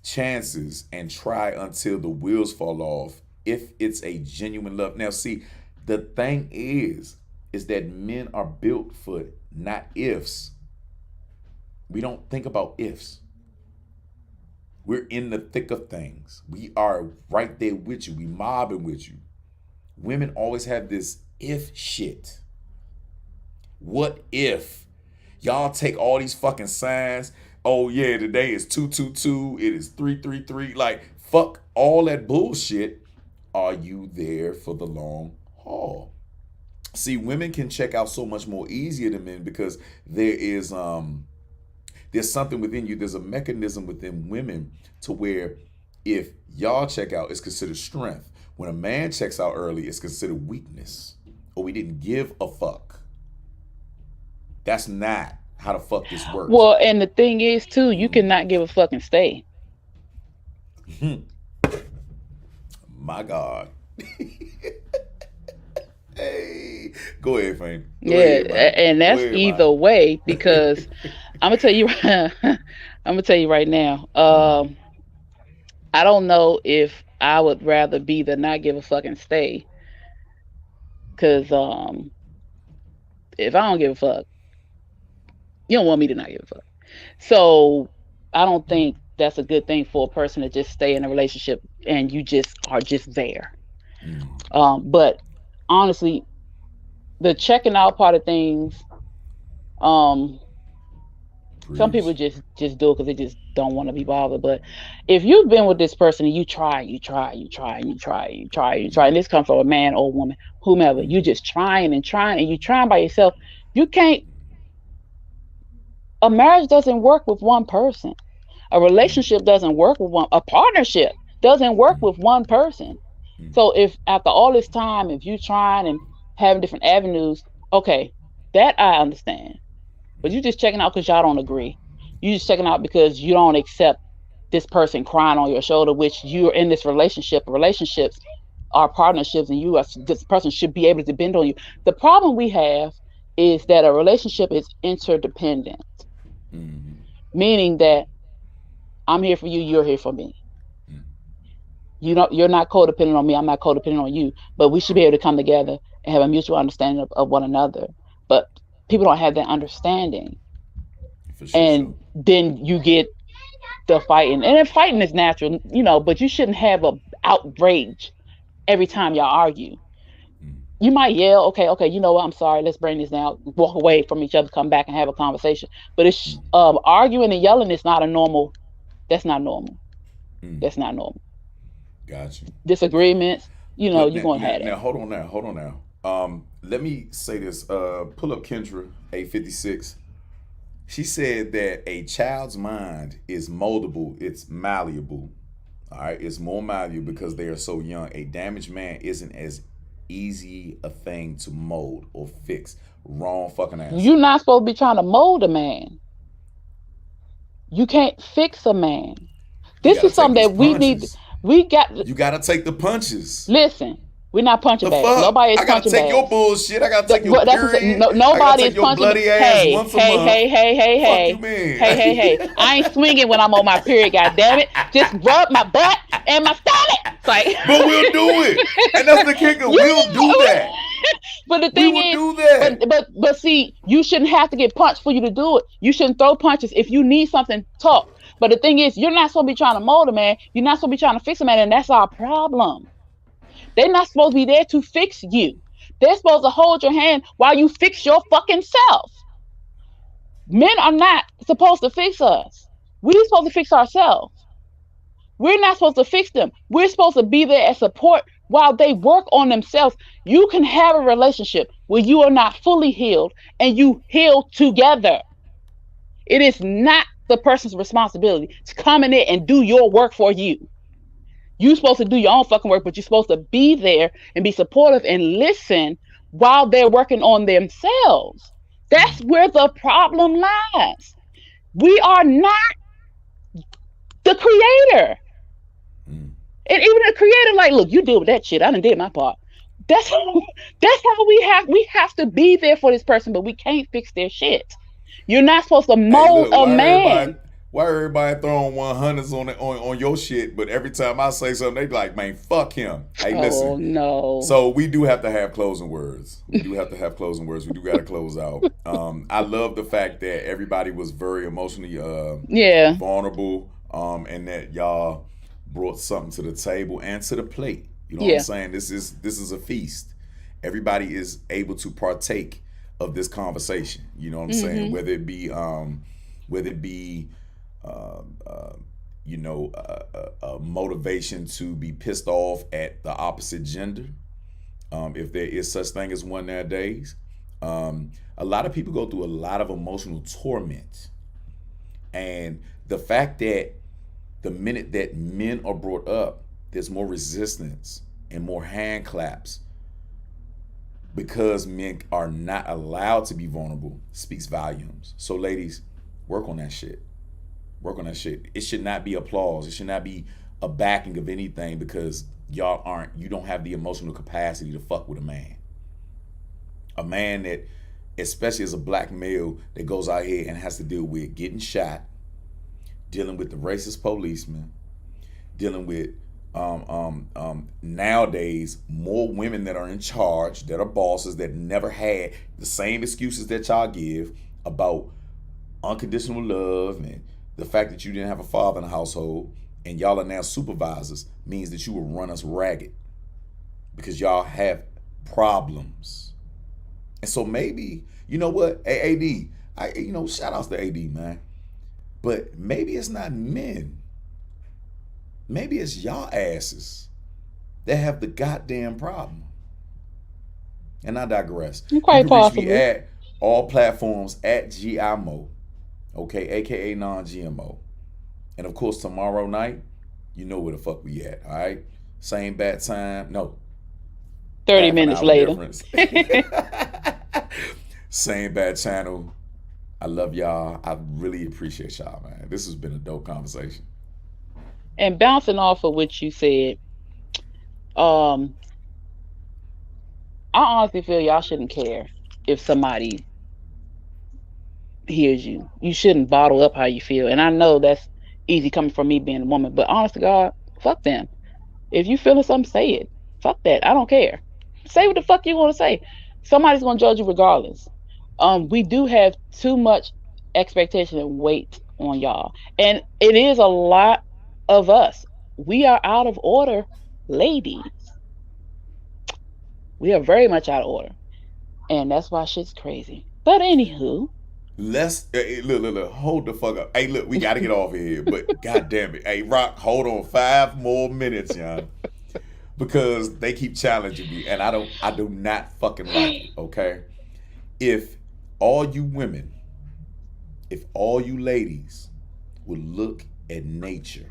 chances and try until the wheels fall off if it's a genuine love. Now, see, the thing is that men are built for not ifs. We don't think about ifs. We're in the thick of things. We are right there with you. We mobbing with you. Women always have this if shit. What if y'all take all these fucking signs? Oh yeah, today is 222. It is 333. Like fuck all that bullshit. Are you there for the long haul? See, women can check out so much more easier than men because there's something within you. There's a mechanism within women to where if y'all check out, it's considered strength. When a man checks out early, it's considered weakness. Or we didn't give a fuck. That's not how the fuck this works. well, and the thing is too, you cannot give a fucking stay. My God. Hey, go ahead, Fame. Go Yeah, ahead, man. and Go that's ahead, either man. way because I'm gonna tell you. I'm gonna tell you right now. I don't know if I would rather be the not give a fucking stay because if I don't give a fuck, you don't want me to not give a fuck. So I don't think that's a good thing for a person to just stay in a relationship and you just are just there. Mm, But honestly, the checking out part of things, um, some people preach. just do it because they just don't want to be bothered. But if you've been with this person and you try, you try, you try, and you try, you try, you try, and this comes from a man or woman, whomever, you Mm, just trying and trying and you trying by yourself. You can't. A marriage doesn't work with one person. A mm, relationship doesn't work with one. A partnership doesn't work mm, with one person. mm, So if after all this time, if you trying and having different avenues, okay, that I understand. But you just checking out because y'all don't agree. You just checking out because you don't accept this person crying on your shoulder, which you're in this relationship. Relationships are partnerships, and this person should be able to depend on you. The problem we have is that a relationship is interdependent, mm, meaning that I'm here for you, you're here for me. mm. You're not codependent on me, I'm not codependent on you, but we should be able to come together and have a mutual understanding of one another. But people don't have that understanding. For sure, sure. And then you get the fighting. And then fighting is natural, but you shouldn't have a outrage every time y'all argue. Mm, You might yell, okay, okay, you know what, I'm sorry, let's bring this down, walk away from each other, come back and have a conversation. But it's mm, arguing and yelling is not a normal, that's not normal. mm. That's not normal. Got you. Disagreements, But you're now, gonna now, have that. now, hold on now, hold on now. Let me say this. Pull up Kendra 856. She said that a child's mind is moldable, it's malleable. All right, it's more malleable because they are so young. A damaged man isn't as easy a thing to mold or fix. Wrong fucking answer. You're not supposed to be trying to mold a man. You can't fix a man. You This gotta is take something these that we need. punches. We got. You gotta take the punches. Listen, we're not punching The bags. fuck? Nobody is I gotta punching take your bags. bullshit. I gotta take your But that's what, period. no, I gotta nobody is take your punching. bloody ass Hey, once a hey, month. hey, hey, hey, Fuck you, hey, man. hey, hey, hey. I ain't swinging when I'm on my period. God damn it! Just rub my butt and my stomach. It's like, But we'll do it, and that's the kicker. We'll do that. But the We thing will is, do that. but see, you shouldn't have to get punched for you to do it. You shouldn't throw punches. If you need something, talk. But the thing is, you're not supposed to be trying to mold a man. You're not supposed to be trying to fix a man, and that's our problem. They're not supposed to be there to fix you. They're supposed to hold your hand while you fix your fucking self. Men are not supposed to fix us. We're supposed to fix ourselves. We're not supposed to fix them. We're supposed to be there as support while they work on themselves. You can have a relationship where you are not fully healed and you heal together. It is not the person's responsibility to come in there and do your work for you. You're supposed to do your own fucking work, but you're supposed to be there and be supportive and listen while they're working on themselves. That's where the problem lies. We are not the creator. Mm. And even the creator, like, look, you deal with that shit. I done did my part. That's how, that's how we have to be there for this person, but we can't fix their shit. You're not supposed to Hey, mold look, a man. why everybody throwing 100s on your shit, but every time I say something, they be like, man, fuck him. Hey, Oh listen. no. So we do have to have closing words. We do have to have closing words. We do got to close out. I love the fact that everybody was very emotionally Yeah. vulnerable, and that y'all brought something to the table and to the plate. You know what I'm Yeah. saying? This is a feast. Everybody is able to partake of this conversation. You know what I'm saying? Hmm. Whether it be uh, uh, a motivation to be pissed off at the opposite gender, if there is such thing as one nowadays. A lot of people go through a lot of emotional torment, and the fact that the minute that men are brought up, there's more resistance and more hand claps because men are not allowed to be vulnerable speaks volumes. So, ladies, work on that shit. Work on that shit. It should not be applause. It should not be a backing of anything because you don't have the emotional capacity to fuck with a man. A man that, especially as a black male, that goes out here and has to deal with getting shot, dealing with the racist policeman, dealing with nowadays more women that are in charge, that are bosses, that never had the same excuses that y'all give about unconditional love and the fact that you didn't have a father in the household, and y'all are now supervisors, means that you will run us ragged because y'all have problems. And so maybe, you know what, AD, shout outs to AD, man. But maybe it's not men. Maybe it's y'all asses that have the goddamn problem. And I digress. You Quite can reach me possibly. at all platforms at GIMO, okay, aka non-GMO. And of course, tomorrow night, you know where the fuck we at, all right? Same bad time. No, 30 half an minutes hour later. difference. Same bad channel. I love y'all. I really appreciate y'all, man. This has been a dope conversation. And bouncing off of what you said, um, I honestly feel y'all shouldn't care if somebody hears you. You shouldn't bottle up how you feel. And I know that's easy coming from me being a woman, but honest to God, fuck them. If you feeling something, say it. Fuck that. I don't care. Say what the fuck you want to say. Somebody's gonna judge you regardless. We do have too much expectation and weight on y'all, and it is a lot of us. We are out of order, ladies. We are very much out of order, and that's why shit's crazy. But anywho, Look, hold the fuck up. Hey, look, we gotta get off of here, but god damn it. Hey, Rock, hold on 5 more minutes, y'all. Because they keep challenging me, and I do not fucking like it, okay? If all you women If all you ladies would look at nature,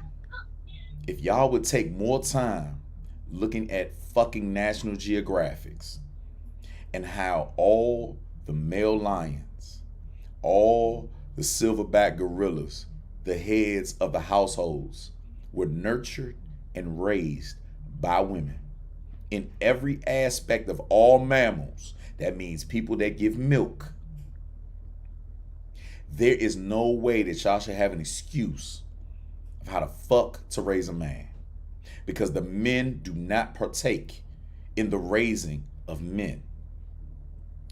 if y'all would take more time looking at fucking National Geographics and how all the male lions, all the silverback gorillas, the heads of the households, were nurtured and raised by women. In every aspect of all mammals, that means people that give milk. There is no way that y'all should have an excuse of how the fuck to raise a man. Because the men do not partake in the raising of men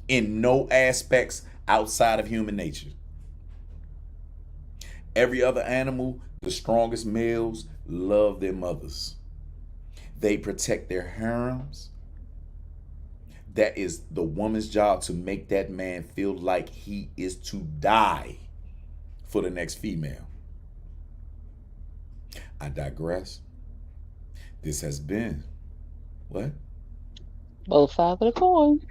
in no aspects outside of human nature. Every other animal, the strongest males love their mothers. They protect their harems. That is the woman's job, to make that man feel like he is to die for the next female. I digress. This has been what? Both sides of the coin.